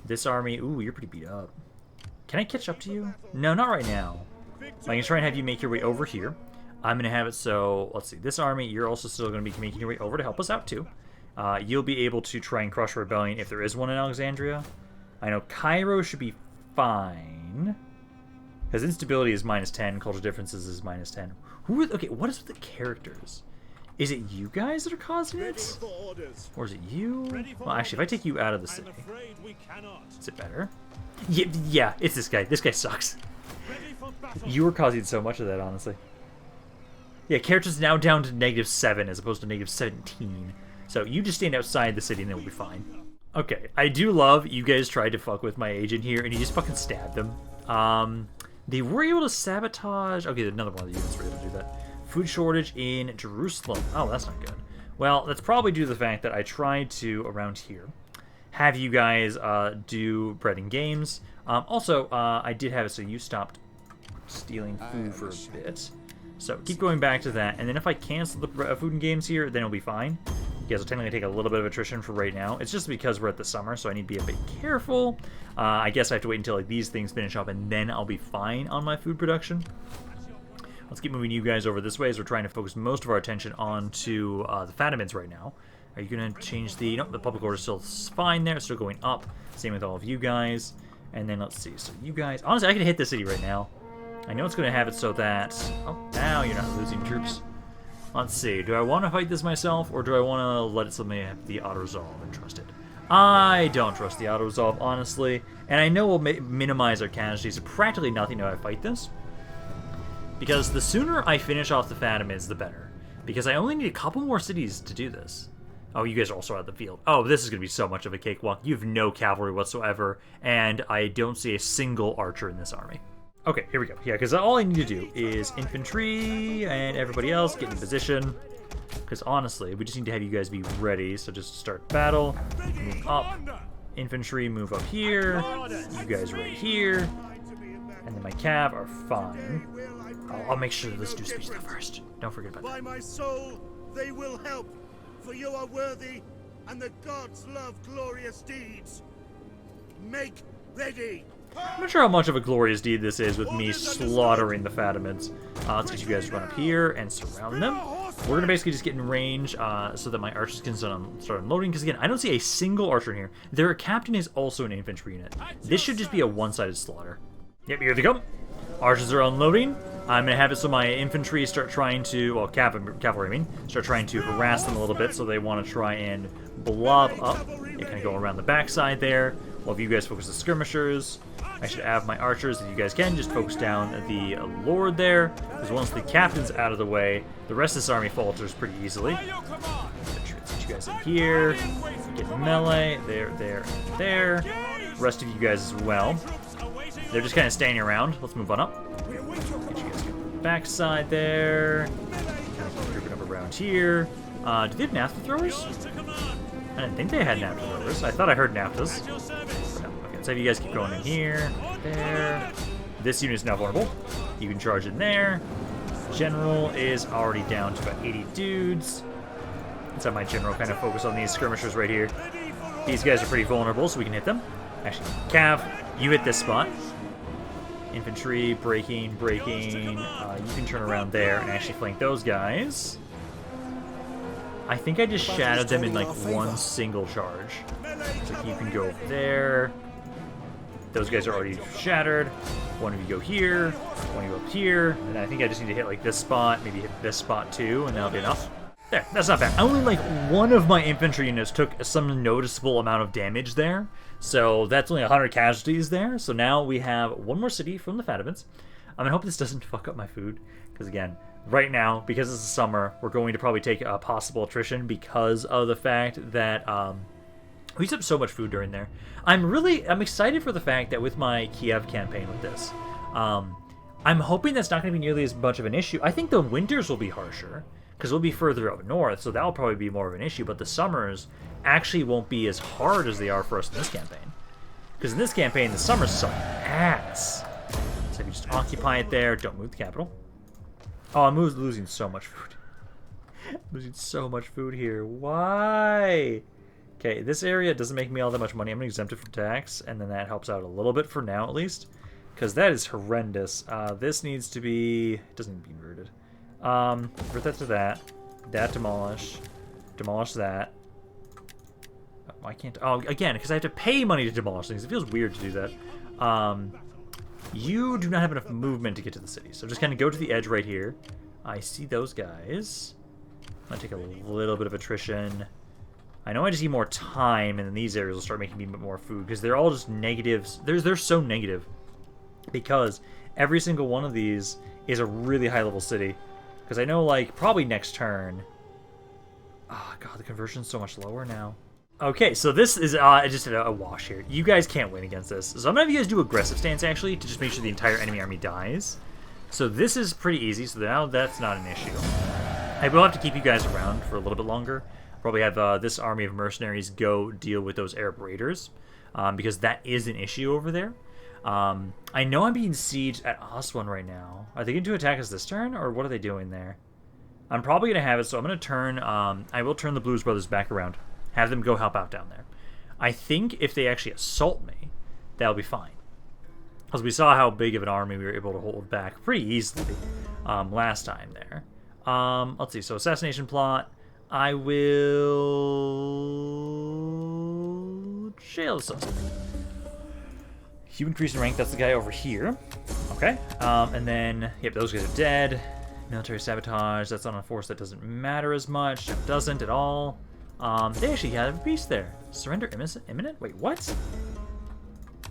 this army... Ooh, you're pretty beat up. Can I catch up to you? No, not right now. I can try and have you make your way over here. I'm going to have it so... Let's see. This army, you're also still going to be making your way over to help us out too. You'll be able to try and crush a rebellion if there is one in Alexandria. I know Cairo should be fine. Because instability is -10. Cultural differences is -10. Who are... Okay, what is with the characters? Is it you guys that are causing it? Or is it you? Well, actually, if I take you out of the city, is it better? Yeah, it's this guy. This guy sucks. You were causing so much of that, honestly. Yeah, characters now down to -7 as opposed to -17. So you just stand outside the city and then we'll be fine. Okay, I do love you guys tried to fuck with my agent here and you just fucking stabbed them. They were able to sabotage... Okay, another one of the units were able to do that. Food shortage in Jerusalem. Oh, that's not good. Well, that's probably due to the fact that I tried to, around here, have you guys do bread and games. Also, I did have it so you stopped stealing food for a bit. So keep going back to that. And then if I cancel the food and games here, then it'll be fine. You guys will technically take a little bit of attrition for right now. It's just because we're at the summer, so I need to be a bit careful. I guess I have to wait until like these things finish up, and then I'll be fine on my food production. Let's keep moving you guys over this way as we're trying to focus most of our attention onto the Fatimids right now. Are you going to change the... Nope, the public order is still fine there. It's still going up. Same with all of you guys. And then let's see. So you guys... Honestly, I can hit the city right now. I know it's going to have it so that... Oh, now you're not losing troops. Let's see. Do I want to fight this myself, or do I want to let somebody have the auto-resolve and trust it? I don't trust the auto-resolve, honestly. And I know we'll minimize our casualties to practically nothing if I fight this. Because the sooner I finish off the Fatimids, the better. Because I only need a couple more cities to do this. Oh, you guys are also out the field. Oh, this is going to be so much of a cakewalk. You have no cavalry whatsoever, and I don't see a single archer in this army. Okay, here we go. Yeah, because all I need to do is infantry and everybody else get in position. Because honestly, we just need to have you guys be ready. So just start battle, move up. Infantry, move up here. You guys right here. And then my cav are fine. I'll make sure let's do speed stuff first. Don't forget about that. By my soul, they will help, for you are worthy, and the gods love glorious deeds. Make ready. I'm not sure how much of a glorious deed this is with me slaughtering the Fatimids. Let's get you guys to run up here and surround them. We're going to basically just get in range so that my archers can start unloading. Because again, I don't see a single archer in here. Their captain is also an infantry unit. This should just be a one-sided slaughter. Yep, here they come. Archers are unloading. I'm going to have it so my infantry start trying to, well, cavalry I mean, start trying to harass them a little bit so they want to try and blob up. They kind of go around the backside there. Well, if you guys focus the skirmishers, I should have my archers, if you guys can, just focus down the lord there. Because once the captain's out of the way, the rest of this army falters pretty easily. Let's get you guys in here. Get melee. There, there, and there. Rest of you guys as well. They're just kind of standing around. Let's move on up. Get you guys to the backside there. Kind of grouping up around here. Do they have naphtha throwers? I didn't think they had naphtha throwers. I thought I heard naphthas. Okay, let's have you guys keep going in here. There. This unit is now vulnerable. You can charge in there. General is already down to about 80 dudes. Let's have my general kind of focus on these skirmishers right here. These guys are pretty vulnerable, so we can hit them. Actually, Cav, you hit this spot. Infantry, breaking. You can turn around there and actually flank those guys. I think I just shadowed them in like one single charge. So you can go over there. Those guys are already shattered. One of you go here, one of you up here, and I think I just need to hit like this spot, maybe hit this spot too, and that'll be enough. There, that's not bad. Only like one of my infantry units took some noticeable amount of damage there, so that's only 100 casualties there. So now we have one more city from the Fatimids. I hope this doesn't fuck up my food, because again, right now, because it's the summer, we're going to probably take a possible attrition because of the fact that we used up so much food during there. I'm excited for the fact that with my Kiev campaign with this, I'm hoping that's not going to be nearly as much of an issue. I think the winters will be harsher because we'll be further up north, so that'll probably be more of an issue. But the summers actually won't be as hard as they are for us in this campaign. Because in this campaign, the summers suck ass. So if you just occupy it there, don't move the capital. Oh, I'm losing so much food. Losing so much food here. Why? Okay, this area doesn't make me all that much money. I'm going to exempt it from tax, and then that helps out a little bit for now, at least. Because that is horrendous. This needs to be... It doesn't need to be inverted. Convert that to that. That demolish. Demolish that. Oh, why can't... Oh, again, because I have to pay money to demolish things. It feels weird to do that. You do not have enough movement to get to the city. So just kind of go to the edge right here. I see those guys. I'm going to take a little bit of attrition. I know I just need more time, and then these areas will start making me a bit more food, because they're all just negatives. They're so negative, because every single one of these is a really high-level city. Because I know, like, probably next turn... Oh, God, the conversion's so much lower now. Okay, so this is just a wash here. You guys can't win against this. So I'm going to have you guys do aggressive stance, actually, to just make sure the entire enemy army dies. So this is pretty easy, so now that's not an issue. I will have to keep you guys around for a little bit longer. Probably have this army of mercenaries go deal with those Arab raiders, because that is an issue over there. I know I'm being sieged at Aswan right now. Are they going to attack us this turn, or what are they doing there? I'm probably going to have it, so I'm going to turn... I will turn the Blues Brothers back around. Have them go help out down there. I think if they actually assault me, that'll be fine. Because we saw how big of an army we were able to hold back pretty easily last time there. Let's see, so assassination plot... I will jail the suspect. You increase in rank, that's the guy over here. Okay. And then, yep, those guys are dead. Military sabotage, that's on a force that doesn't matter as much. It doesn't at all. They actually have a beast there. Surrender imminent? Wait, what?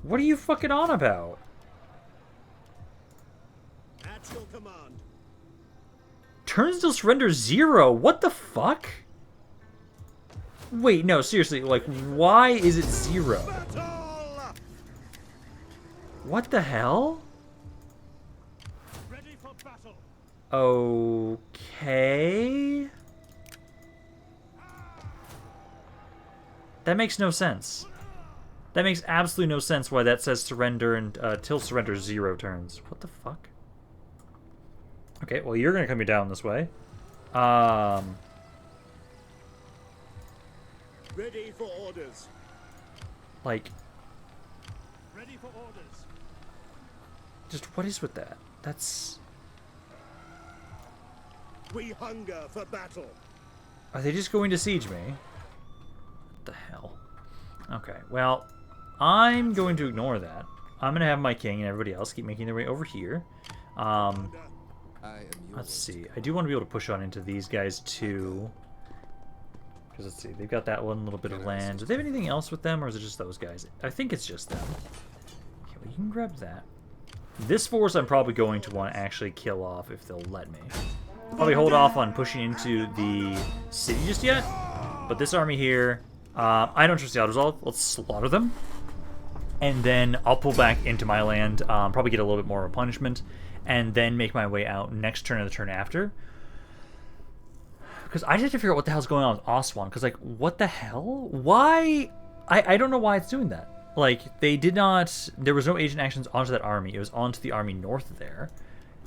What are you fucking on about? At your command. Turns till surrender 0. What the fuck? Wait, no, seriously, like, why is it 0? What the hell? Ready for battle. Okay. That makes no sense. That makes absolutely no sense why that says surrender and till surrender 0 turns. What the fuck? Okay, well, you're gonna come down this way. Ready for orders. Like, Ready for orders. just what is with that? That's... We hunger for battle. Are they just going to siege me? What the hell? Okay, well, I'm going to ignore that. I'm going to have my king and everybody else keep making their way over here. Let's see. I do want to be able to push on into these guys too. Because let's see, they've got that one little bit of land. Do they have anything else with them, or is it just those guys? I think it's just them. Okay, well, you can grab that. This force I'm probably going to want to actually kill off if they'll let me. Probably hold off on pushing into the city just yet. But this army here, I don't trust the Overhaul. Let's slaughter them. And then I'll pull back into my land, probably get a little bit more of a punishment, and then make my way out next turn or the turn after. Because I just have to figure out what the hell's going on with Aswan. Because, like, what the hell? Why? I don't know why it's doing that. Like, they did not... There was no agent actions onto that army. It was onto the army north there.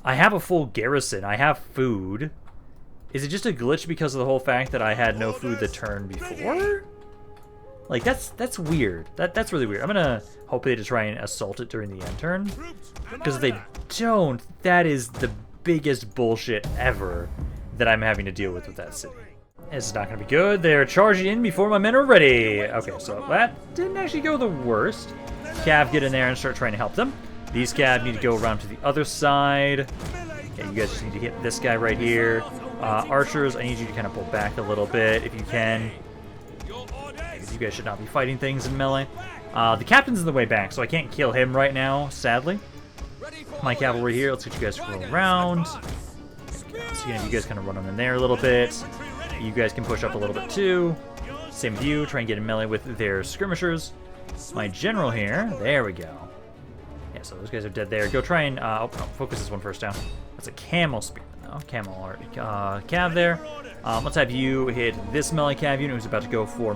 I have a full garrison. I have food. Is it just a glitch because of the whole fact that I had no food the turn before? Like, that's weird. That's really weird. I'm going to hope they just try and assault it during the end turn. Because if they don't, that is the biggest bullshit ever that I'm having to deal with that city. This is not going to be good. They're charging in before my men are ready. Okay, so that didn't actually go the worst. Cav, get in there and start trying to help them. These Cav need to go around to the other side. Okay, you guys just need to hit this guy right here. Archers, I need you to kind of pull back a little bit if you can. Because you guys should not be fighting things in melee. The captain's in the way back, so I can't kill him right now, sadly. My cavalry here, let's get you guys to roll around. So you guys kind of run on in there a little bit. You guys can push up a little bit too. Same with you, try and get in melee with their skirmishers. My general here, there we go. Yeah, so those guys are dead there. Go try and focus this one first down. That's a camel spearman though. Camel art cav there. Let's have you hit this melee cav unit who's about to go for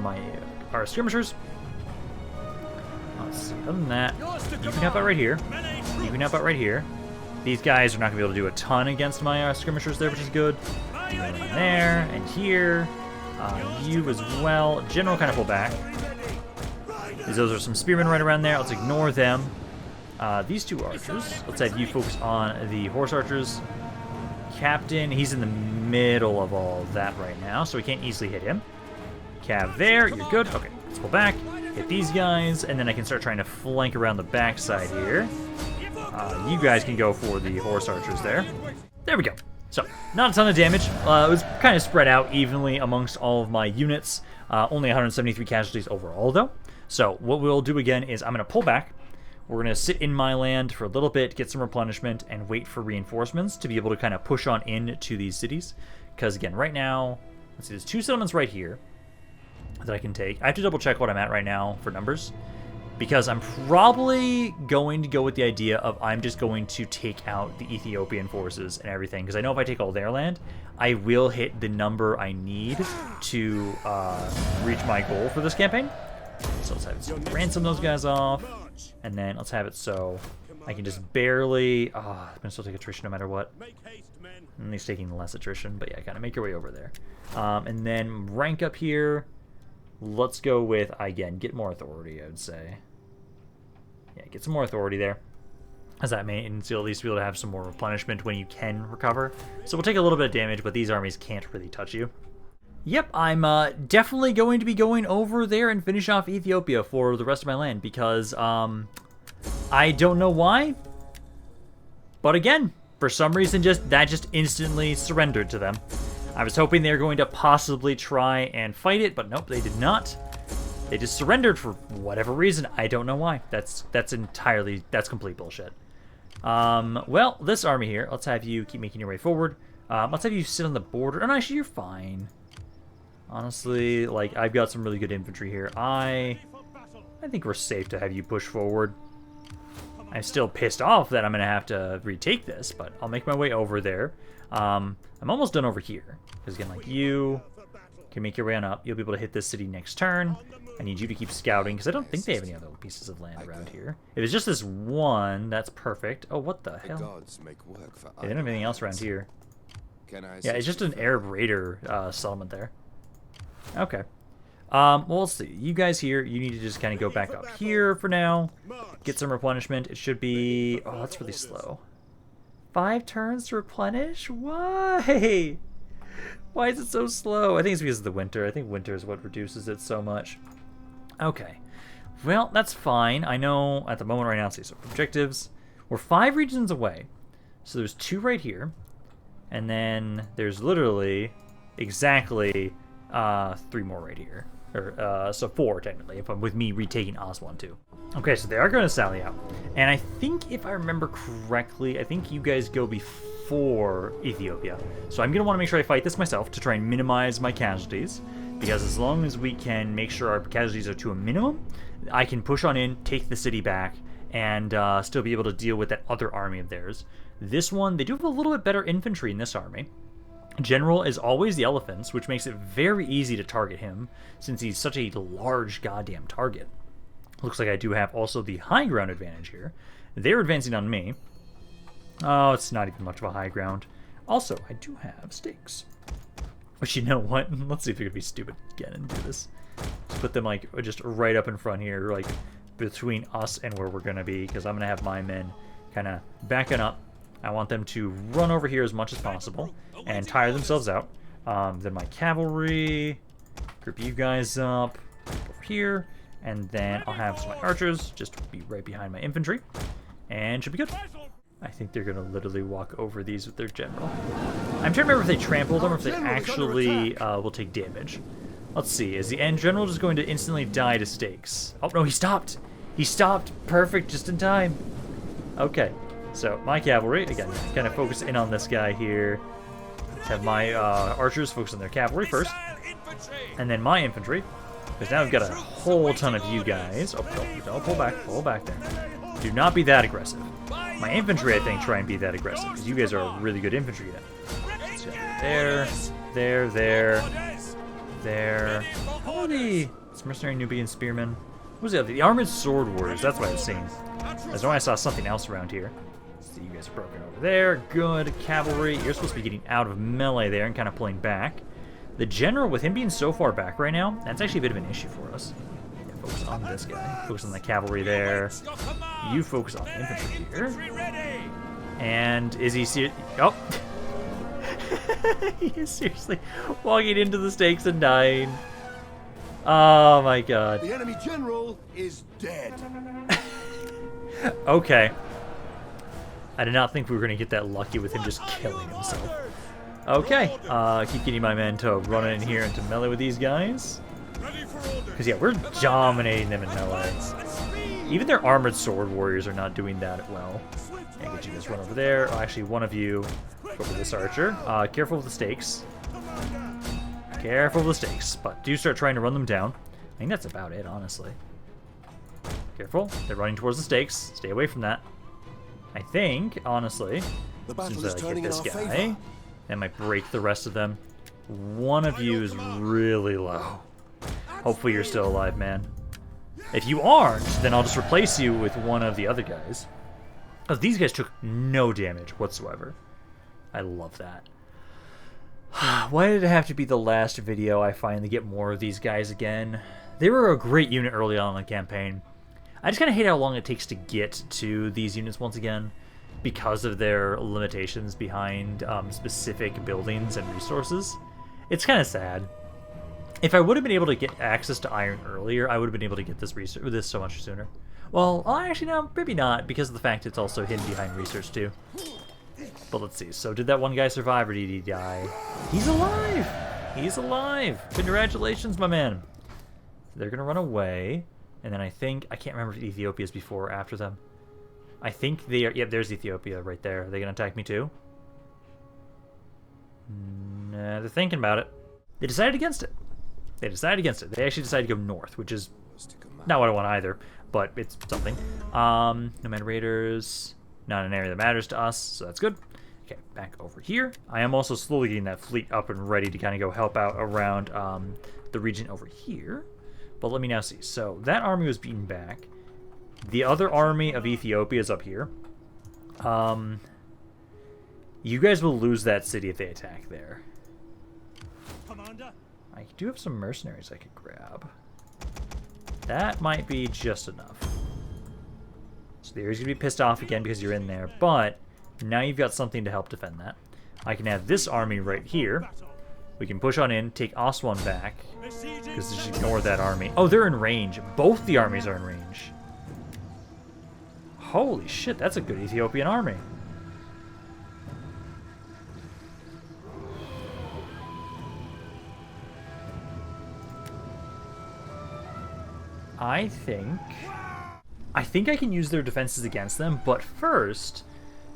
our skirmishers. Let's see. Other than that, you can help out right here. You can help out right here. These guys are not going to be able to do a ton against my skirmishers there, which is good. You go in there and here. You as well. General kind of pull back. Those are some spearmen right around there. Let's ignore them. These two archers. Let's have you focus on the horse archers. Captain, he's in the middle of all that right now, so we can't easily hit him. Cav there, you're good. Okay, let's pull back. Hit these guys, and then I can start trying to flank around the backside here. You guys can go for the horse archers there. There we go. So, not a ton of damage. It was kind of spread out evenly amongst all of my units. Only 173 casualties overall, though. So, what we'll do again is I'm going to pull back. We're going to sit in my land for a little bit, get some replenishment, and wait for reinforcements to be able to kind of push on into these cities. Because, again, right now, let's see, there's 2 settlements right here that I can take. I have to double check what I'm at right now for numbers. Because I'm probably going to go with the idea of I'm just going to take out the Ethiopian forces and everything. Because I know if I take all their land, I will hit the number I need to reach my goal for this campaign. So let's have it so ransom those guys off. And then let's have it so I can just barely... I'm going to still take attrition no matter what. And he's taking less attrition, but yeah, kind of make your way over there. And then rank up here. Let's go with, again, get more authority, I would say. Yeah, get some more authority there. As that means you'll at least be able to have some more replenishment when you can recover. So we'll take a little bit of damage, but these armies can't really touch you. Yep, I'm definitely going to be going over there and finish off Ethiopia for the rest of my land because I don't know why. But again, for some reason, that just instantly surrendered to them. I was hoping they were going to possibly try and fight it, but nope, they did not. They just surrendered for whatever reason. I don't know why. That's complete bullshit. Well, this army here, let's have you keep making your way forward. Let's have you sit on the border. Oh, no, actually, you're fine. Honestly, like, I've got some really good infantry here. I think we're safe to have you push forward. I'm still pissed off that I'm going to have to retake this, but I'll make my way over there. I'm almost done over here. Because, again, like, you can make your way on up. You'll be able to hit this city next turn. I need you to keep scouting, because I don't think they have any other pieces of land around here. If it's just this one, that's perfect. Oh, what the hell? They don't have anything else around here. Yeah, it's just an Arab raider settlement there. Okay. Well, let's see. You guys here, you need to just kind of go back up here for now. Get some replenishment. It should be... Oh, that's really slow. 5 turns to replenish? Why? Why is it so slow? I think it's because of the winter. I think winter is what reduces it so much. Okay. Well, that's fine. I know at the moment right now, let's see. So objectives. We're 5 regions away. So there's 2 right here. And then there's literally exactly 3 more right here. Or, so 4 technically, if I'm with me retaking Aswan too. Okay, so they are going to sally out. And I think if I remember correctly, I think you guys go before Ethiopia. So I'm going to want to make sure I fight this myself to try and minimize my casualties. Because as long as we can make sure our casualties are to a minimum, I can push on in, take the city back, and still be able to deal with that other army of theirs. This one, they do have a little bit better infantry in this army. General is always the elephants, which makes it very easy to target him, since he's such a large goddamn target. Looks like I do have also the high ground advantage here. They're advancing on me. Oh, it's not even much of a high ground. Also, I do have stakes. But you know what? Let's see if we could be stupid again and do this. Just put them like just right up in front here, like between us and where we're gonna be, because I'm gonna have my men kind of backing up. I want them to run over here as much as possible and tire themselves out. Then my cavalry, group you guys up over here, and then I'll have some of my archers just be right behind my infantry, and should be good. I think they're gonna literally walk over these with their general. I'm trying to remember if they trample them or if they actually will take damage. Let's see, is the end general just going to instantly die to stakes? Oh no, he stopped! He stopped! Perfect, just in time. Okay. So, my cavalry, again, kind of focus in on this guy here. Have my archers focus on their cavalry first. And then my infantry. Because now we've got a whole ton of you guys. Oh, don't pull back there. Do not be that aggressive. My infantry, I think, try and be that aggressive. Because you guys are a really good infantry unit. So, there. How are the mercenary Nubian spearmen? What was the other? The armored sword warriors, that's what I was seeing. I know I saw something else around here. So you guys are broken over there. Good. Cavalry. You're supposed to be getting out of melee there and kind of pulling back. The general, with him being so far back right now, that's actually a bit of an issue for us. Yeah, focus on this guy. Focus on the cavalry there. You focus on the infantry here. And is he serious? Oh! He is seriously walking into the stakes and dying. Oh my god. The enemy general is dead. Okay. I did not think we were going to get that lucky with him just killing himself. Okay. Keep getting my men to run in here into melee with these guys. Because, yeah, we're dominating them in melee. Even their armored sword warriors are not doing that well. Yeah, get you guys run over there. Oh, actually, one of you go over this archer. Careful with the stakes. Careful with the stakes. But do start trying to run them down. I think that's about it, honestly. Careful. They're running towards the stakes. Stay away from that. I think, honestly, as soon as I get this guy, that might break the rest of them. One of you is really low. Hopefully you're still alive, man. If you aren't, then I'll just replace you with one of the other guys. Because these guys took no damage whatsoever. I love that. Why did it have to be the last video I finally get more of these guys again? They were a great unit early on in the campaign. I just kind of hate how long it takes to get to these units once again because of their limitations behind specific buildings and resources. It's kind of sad. If I would have been able to get access to iron earlier, I would have been able to get this so much sooner. Well, actually, no, maybe not, because of the fact it's also hidden behind research, too. But let's see. So did that one guy survive, or did he die? He's alive! He's alive! Congratulations, my man! They're going to run away. And then I think, I can't remember if Ethiopia is before or after them. I think they are, yep, there's Ethiopia right there. Are they going to attack me too? Nah, they're thinking about it. They decided against it. They actually decided to go north, which is not what I want either, but it's something. Nomad Raiders, not an area that matters to us, so that's good. Okay, back over here. I am also slowly getting that fleet up and ready to kind of go help out around the region over here. But let me now see. So that army was beaten back. The other army of Ethiopia is up here. You guys will lose that city if they attack there. Commander? I do have some mercenaries I could grab. That might be just enough. So the area's going to be pissed off again because you're in there, but now you've got something to help defend that. I can have this army right here. We can push on in, take Aswan back, because just ignore that army. Oh, they're in range. Both the armies are in range. Holy shit, that's a good Ethiopian army. I think I can use their defenses against them, but first,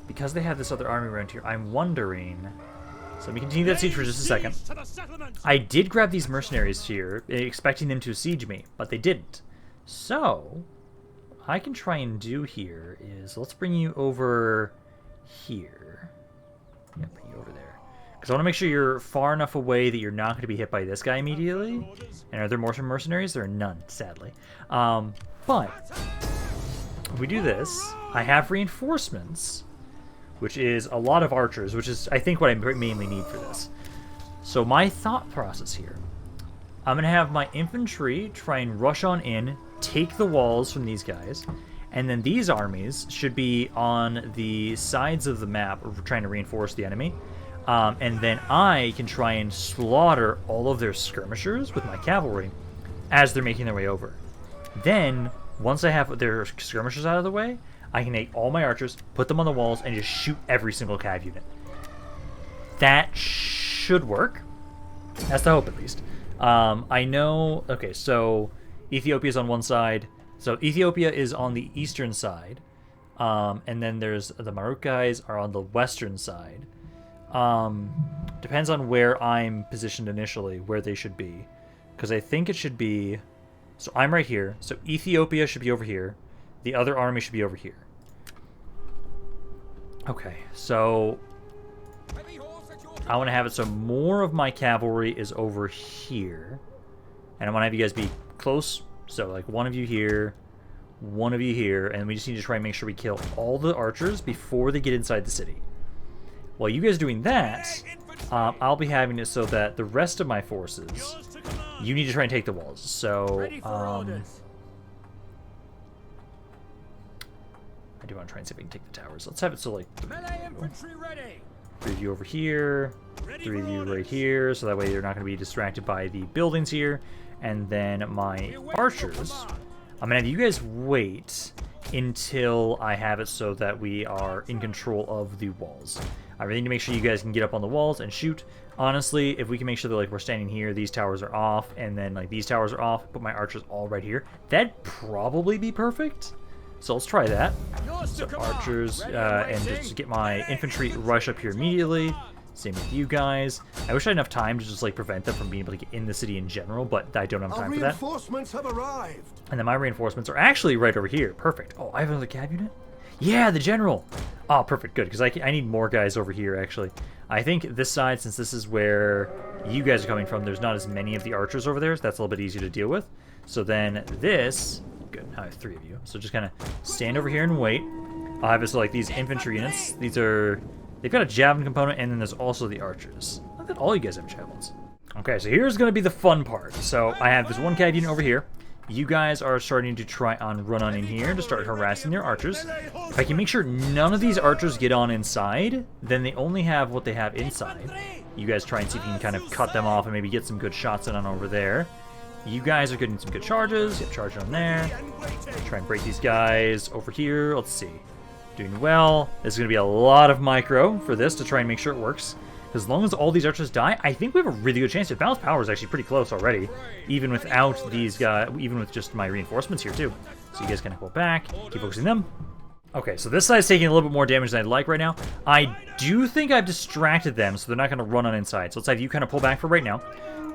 because they have this other army around here, I'm wondering... So let me continue that siege for just a second. I did grab these mercenaries here, expecting them to siege me, but they didn't. So, what I can try and do here is, let's bring you over here. Yeah, bring you over there. Because I want to make sure you're far enough away that you're not going to be hit by this guy immediately. And are there more mercenaries? There are none, sadly. But, if we do this, I have reinforcements, which is a lot of archers, which is, I think, what I mainly need for this. So my thought process here, I'm going to have my infantry try and rush on in, take the walls from these guys, and then these armies should be on the sides of the map trying to reinforce the enemy. And then I can try and slaughter all of their skirmishers with my cavalry as they're making their way over. Then, once I have their skirmishers out of the way, I can take all my archers, put them on the walls, and just shoot every single cav unit. That should work. That's the hope, at least. I know... Okay, so Ethiopia is on one side. So Ethiopia is on the eastern side. And then there's the Maruk guys are on the western side. Depends on where I'm positioned initially, where they should be. Because I think it should be... So I'm right here. So Ethiopia should be over here. The other army should be over here. Okay, so... I want to have it so more of my cavalry is over here. And I want to have you guys be close. So, like, one of you here, one of you here. And we just need to try and make sure we kill all the archers before they get inside the city. While you guys are doing that, I'll be having it so that the rest of my forces, you need to try and take the walls. So, I do want to try and see if I can take the towers. Let's have it so, like, three of you over here, three of you right here, so that way they're not going to be distracted by the buildings here. And then my archers, I'm going to have you guys wait until I have it so that we are in control of the walls. I really need to make sure you guys can get up on the walls and shoot. Honestly, if we can make sure that, like, we're standing here, these towers are off, and then, like, these towers are off, put my archers all right here, that'd probably be perfect. So let's try that. So archers, and just get my infantry rush up here immediately. Same with you guys. I wish I had enough time to just, like, prevent them from being able to get in the city in general, but I don't have time for that. Reinforcements have arrived. And then my reinforcements are actually right over here. Perfect. Oh, I have another cav unit? Yeah, the general. Oh, perfect. Good, because I need more guys over here, actually. I think this side, since this is where you guys are coming from, there's not as many of the archers over there, so that's a little bit easier to deal with. So then this... Good, I have three of you. So just kind of stand over here and wait. I'll have it so, like, these infantry units, these are... They've got a javelin component, and then there's also the archers. Look at all you guys have javelins. Okay, so here's going to be the fun part. So I have this one cav unit over here. You guys are starting to try on run on in here to start harassing their archers. If I can make sure none of these archers get on inside, then they only have what they have inside. You guys try and see if you can kind of cut them off and maybe get some good shots in on over there. You guys are getting some good charges. Get charged on there. Try and break these guys over here. Let's see. Doing well. There's going to be a lot of micro for this to try and make sure it works. As long as all these archers die, I think we have a really good chance. The balanced power is actually pretty close already, even without these guys, even with just my reinforcements here too. So you guys can pull back, keep focusing them. Okay, so this side's taking a little bit more damage than I'd like right now. I do think I've distracted them, so they're not going to run on inside. So let's have you kind of pull back for right now.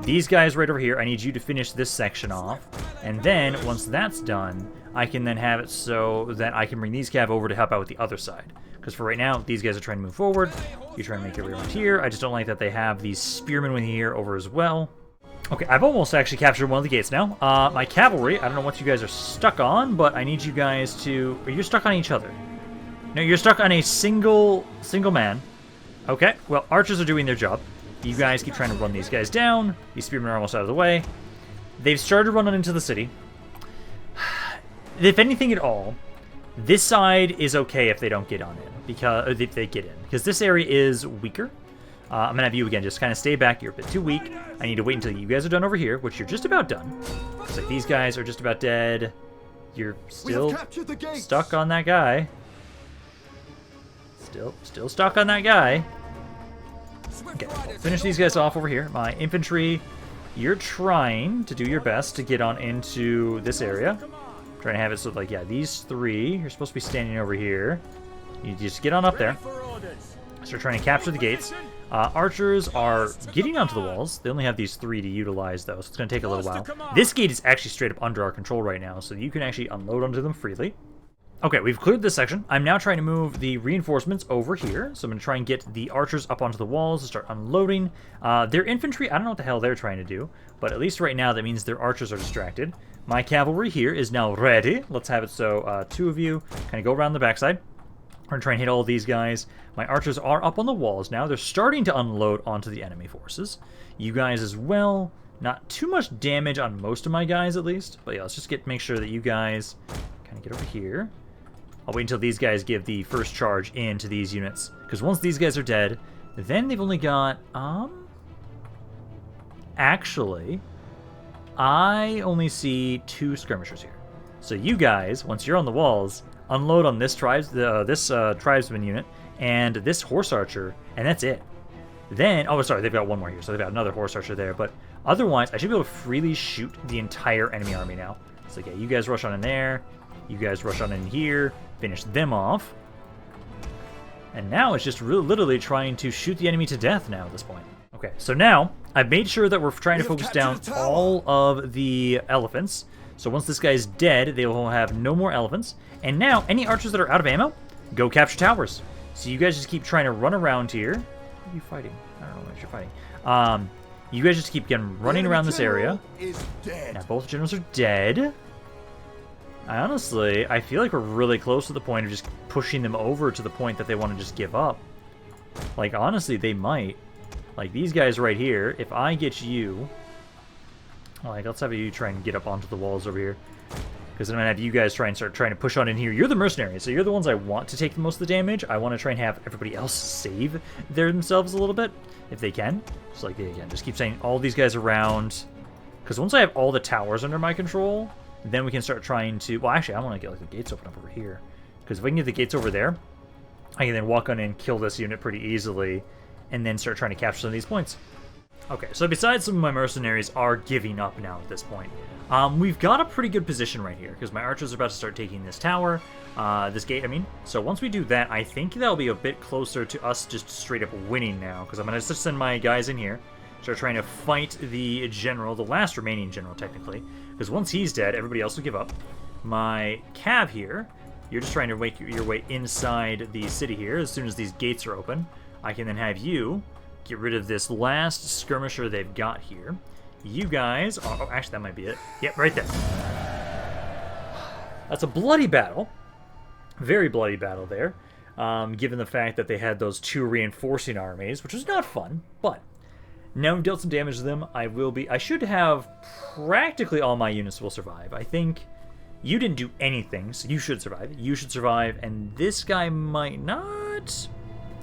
These guys right over here, I need you to finish this section off. And then, once that's done, I can then have it so that I can bring these cav over to help out with the other side. Because for right now, these guys are trying to move forward. You're trying to make it around here. I just don't like that they have these spearmen with here over as well. Okay, I've almost actually captured one of the gates now. My cavalry, I don't know what you guys are stuck on, but I need you guys to... You're stuck on each other. No, you're stuck on a single man. Okay, well, archers are doing their job. You guys keep trying to run these guys down. These spearmen are almost out of the way. They've started running into the city. If anything at all, this side is okay if they don't get on in, because if they get in, because this area is weaker. I'm gonna have you again just kind of stay back. You're a bit too weak. I need to wait until you guys are done over here, which you're just about done. Looks like these guys are just about dead. You're still stuck on that guy. Still stuck on that guy. Okay, I'll finish these guys off over here. My infantry, you're trying to do your best to get on into this area. Trying to have it so, like, yeah, these three, you're supposed to be standing over here. You just get on up there. Start trying to capture the gates. Archers are getting onto the walls. They only have these three to utilize, though, so it's going to take a little while. This gate is actually straight up under our control right now, so you can actually unload onto them freely. Okay, we've cleared this section. I'm now trying to move the reinforcements over here, so I'm going to try and get the archers up onto the walls and start unloading. Their infantry, I don't know what the hell they're trying to do, but at least right now that means their archers are distracted. My cavalry here is now ready. Let's have it so two of you kind of go around the backside. We're going to try and hit all these guys. My archers are up on the walls now. They're starting to unload onto the enemy forces. You guys as well. Not too much damage on most of my guys, at least. But yeah, let's just make sure that you guys kind of get over here. I'll wait until these guys give the first charge into these units. Because once these guys are dead, then they've only got... Actually, I only see 2 skirmishers here. So you guys, once you're on the walls... Unload on this tribesman unit and this horse archer, and that's it. Then, oh, sorry, they've got one more here, so they've got another horse archer there. But otherwise, I should be able to freely shoot the entire enemy army now. So yeah, you guys rush on in there, you guys rush on in here, finish them off, and now it's just literally trying to shoot the enemy to death now at this point. Okay, so now I've made sure that we're trying to focus down all of the elephants. So once this guy's dead, they will have no more elephants. And now, any archers that are out of ammo, go capture towers. So you guys just keep trying to run around here. What are you fighting? I don't know what you're fighting. You guys just keep running around this area. Now both generals are dead. I feel like we're really close to the point of just pushing them over to the point that they want to just give up. Like, honestly, they might. Like, these guys right here, if I get you... Like, let's have you try and get up onto the walls over here. Because I'm going to have you guys trying to push on in here. You're the mercenaries, so you're the ones I want to take the most of the damage. I want to try and have everybody else save themselves a little bit, if they can. So, like, again, just keep saying all these guys around. Because once I have all the towers under my control, then we can start trying to... Well, actually, I want to get, like, the gates open up over here. Because if I can get the gates over there, I can then walk on in, kill this unit pretty easily, and then start trying to capture some of these points. Okay, so besides some of my mercenaries are giving up now at this point, we've got a pretty good position right here, because my archers are about to start taking this tower, this gate, I mean. So once we do that, I think that'll be a bit closer to us just straight up winning now, because I'm going to just send my guys in here, start trying to fight the general, the last remaining general, technically, because once he's dead, everybody else will give up. My cav here, you're just trying to make your way inside the city here. As soon as these gates are open, I can then have you get rid of this last skirmisher they've got here. You guys are... Oh, actually, that might be it. Yep, right there. That's a bloody battle. Very bloody battle there. Given the fact that they had those 2 reinforcing armies, which was not fun, but now we've dealt some damage to them. I should have practically all my units will survive. I think you didn't do anything, so you should survive. You should survive, and this guy might not.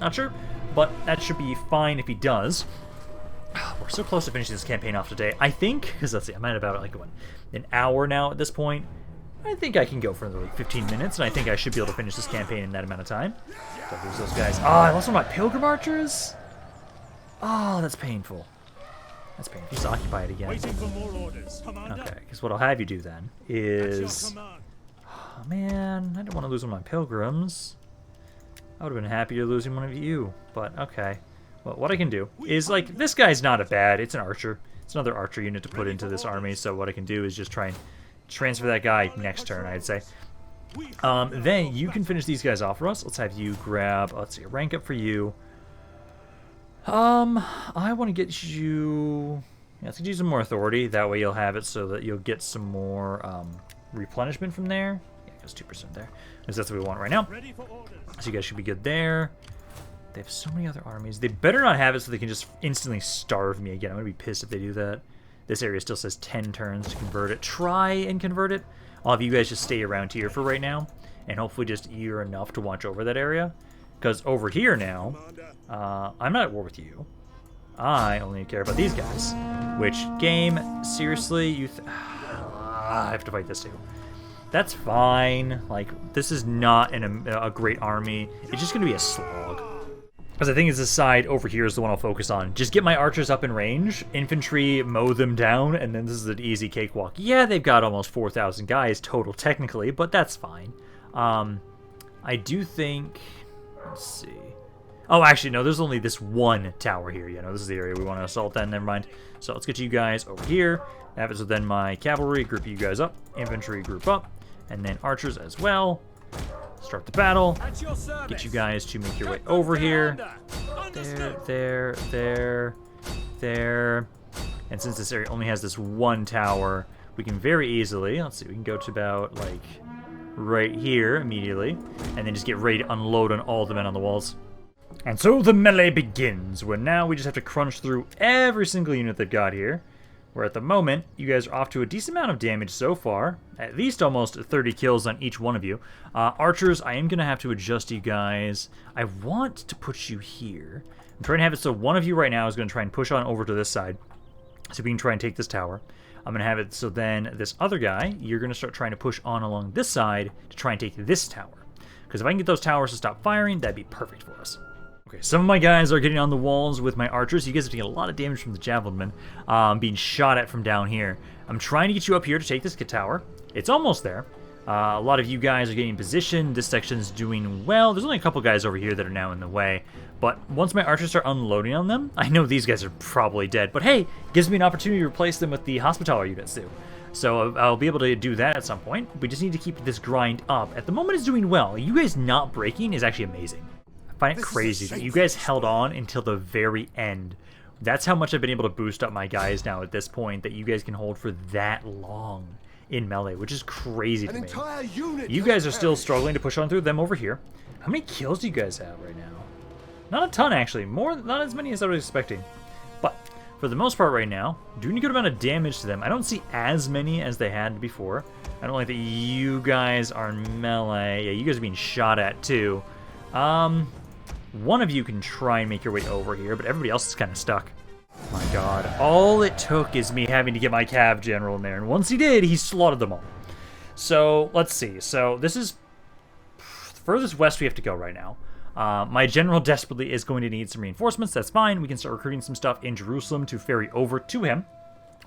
Not sure. But that should be fine if he does. We're so close to finishing this campaign off today. I think, because let's see, I'm at about like an hour now at this point. I think I can go for another like 15 minutes, and I think I should be able to finish this campaign in that amount of time. Don't lose those guys. Oh, I lost one of my pilgrim archers? Oh, that's painful. That's painful. Just occupy it again. Waiting for more orders, Commander. Okay, because what I'll have you do then is... Oh, man, I don't want to lose one of my pilgrims. I would have been happier losing one of you, but okay. Well, what I can do is, like, this guy's not a bad, it's an archer. It's another archer unit to put into this army, so what I can do is just try and transfer that guy next turn, I'd say. Then you can finish these guys off for us. Let's have you grab, let's see, a rank up for you. I want to get you, yeah, let's get you some more authority. That way you'll have it so that you'll get some more replenishment from there. Yeah, it goes 2% there, because that's what we want right now. So you guys should be good there. They have so many other armies. They better not have it so they can just instantly starve me again. I'm going to be pissed if they do that. This area still says 10 turns to convert it. Try and convert it. I'll have you guys just stay around here for right now, and hopefully just you're enough to watch over that area. Because over here now, I'm not at war with you. I only care about these guys. Which, game, seriously, you I have to fight this too. That's fine. Like, this is not a great army. It's just going to be a slog. Because I think this side over here is the one I'll focus on. Just get my archers up in range, infantry, mow them down, and then this is an easy cakewalk. Yeah, they've got almost 4,000 guys total technically, but that's fine. I do think... Let's see. Oh, actually, no, there's only this one tower here. Yeah, no, this is the area we want to assault then. Never mind. So let's get you guys over here. Have it so then my cavalry, group you guys up. Infantry, group up. And then archers as well. Start the battle. Get you guys to make your way over here. There. And since this area only has this one tower, we can very easily, let's see, we can go to about, like, right here immediately. And then just get ready to unload on all the men on the walls. And so the melee begins, where now we just have to crunch through every single unit they've got here. Where at the moment, you guys are off to a decent amount of damage so far. At least almost 30 kills on each one of you. Archers, I am going to have to adjust you guys. I want to put you here. I'm trying to have it so one of you right now is going to try and push on over to this side. So we can try and take this tower. I'm going to have it so then this other guy, you're going to start trying to push on along this side to try and take this tower. Because if I can get those towers to stop firing, that'd be perfect for us. Okay, some of my guys are getting on the walls with my archers. You guys have taken a lot of damage from the javelin being shot at from down here. I'm trying to get you up here to take this tower. It's almost there. A lot of you guys are getting in position. This section's doing well. There's only a couple guys over here that are now in the way. But once my archers start unloading on them, I know these guys are probably dead. But hey, it gives me an opportunity to replace them with the hospitaller units too. So I'll be able to do that at some point. We just need to keep this grind up. At the moment, it's doing well. You guys not breaking is actually amazing. I find it crazy that you guys held on until the very end. That's how much I've been able to boost up my guys now at this point, that you guys can hold for that long in melee, which is crazy to me. You guys are still struggling to push on through them over here. How many kills do you guys have right now? Not a ton, actually. Not as many as I was expecting. But for the most part right now, doing a good amount of damage to them. I don't see as many as they had before. I don't like that you guys are in melee. Yeah, you guys are being shot at too. One of you can try and make your way over here, but everybody else is kind of stuck. My god. All it took is me having to get my cav general in there, and once he did, he slaughtered them all. So, let's see. So, this is the furthest west we have to go right now. My general desperately is going to need some reinforcements. That's fine. We can start recruiting some stuff in Jerusalem to ferry over to him.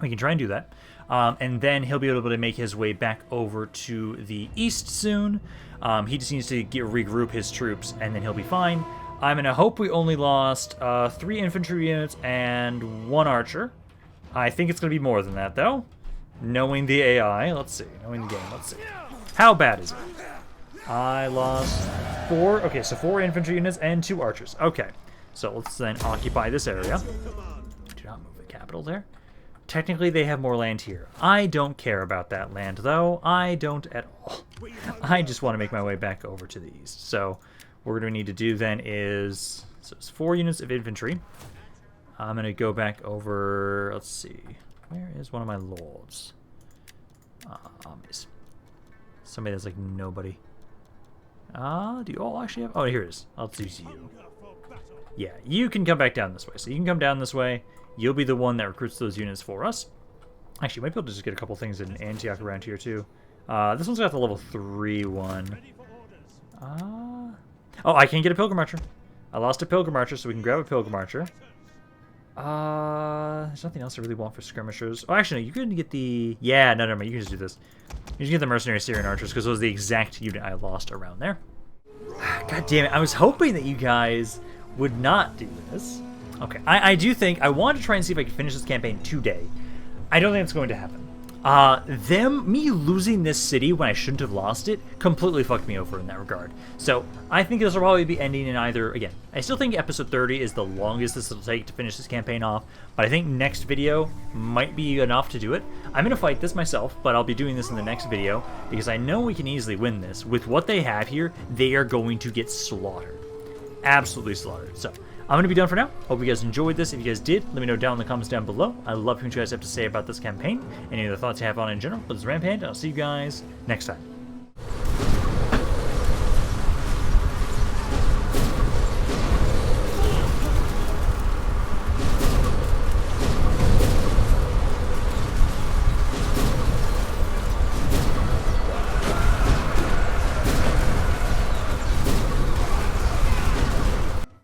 We can try and do that. And then he'll be able to make his way back over to the east soon. He just needs to regroup his troops, and then he'll be fine. I'm going to hope we only lost 3 infantry units and 1 archer. I think it's going to be more than that, though. Knowing the AI. Let's see. Knowing the game. Let's see. How bad is it? I lost 4. Okay, so 4 infantry units and 2 archers. Okay. So let's then occupy this area. Do not move the capital there. Technically, they have more land here. I don't care about that land, though. I don't at all. I just want to make my way back over to the east. So what we're going to need to do then is, so it's 4 units of infantry. I'm going to go back over, let's see, where is one of my lords? Armies. Somebody that's like nobody. Do you all actually have, oh, here it is. I'll choose you. Yeah, you can come back down this way. So you can come down this way. You'll be the one that recruits those units for us. Actually, you might be able to just get a couple things in Antioch around here too. This one's got the level 3 one. Oh, I can't get a Pilgrim Archer. I lost a Pilgrim Archer, so we can grab a Pilgrim Archer. There's nothing else I really want for skirmishers. Oh, actually, no, you couldn't get the... Yeah, no, never mind. You can just do this. You can get the Mercenary Syrian Archers, because those are the exact unit I lost around there. God damn it. I was hoping that you guys would not do this. Okay, I do think... I want to try and see if I can finish this campaign today. I don't think it's going to happen. Me losing this city when I shouldn't have lost it completely fucked me over in that regard. So I think this will probably be ending in either, again, I still think episode 30 is the longest this will take to finish this campaign off, but I think next video might be enough to do it. I'm going to fight this myself, but I'll be doing this in the next video because I know we can easily win this. With what they have here, they are going to get slaughtered. Absolutely slaughtered. So I'm going to be done for now. Hope you guys enjoyed this. If you guys did, let me know down in the comments down below. I love hearing what you guys have to say about this campaign. Any other thoughts you have on it in general. This is Rampaned. I'll see you guys next time.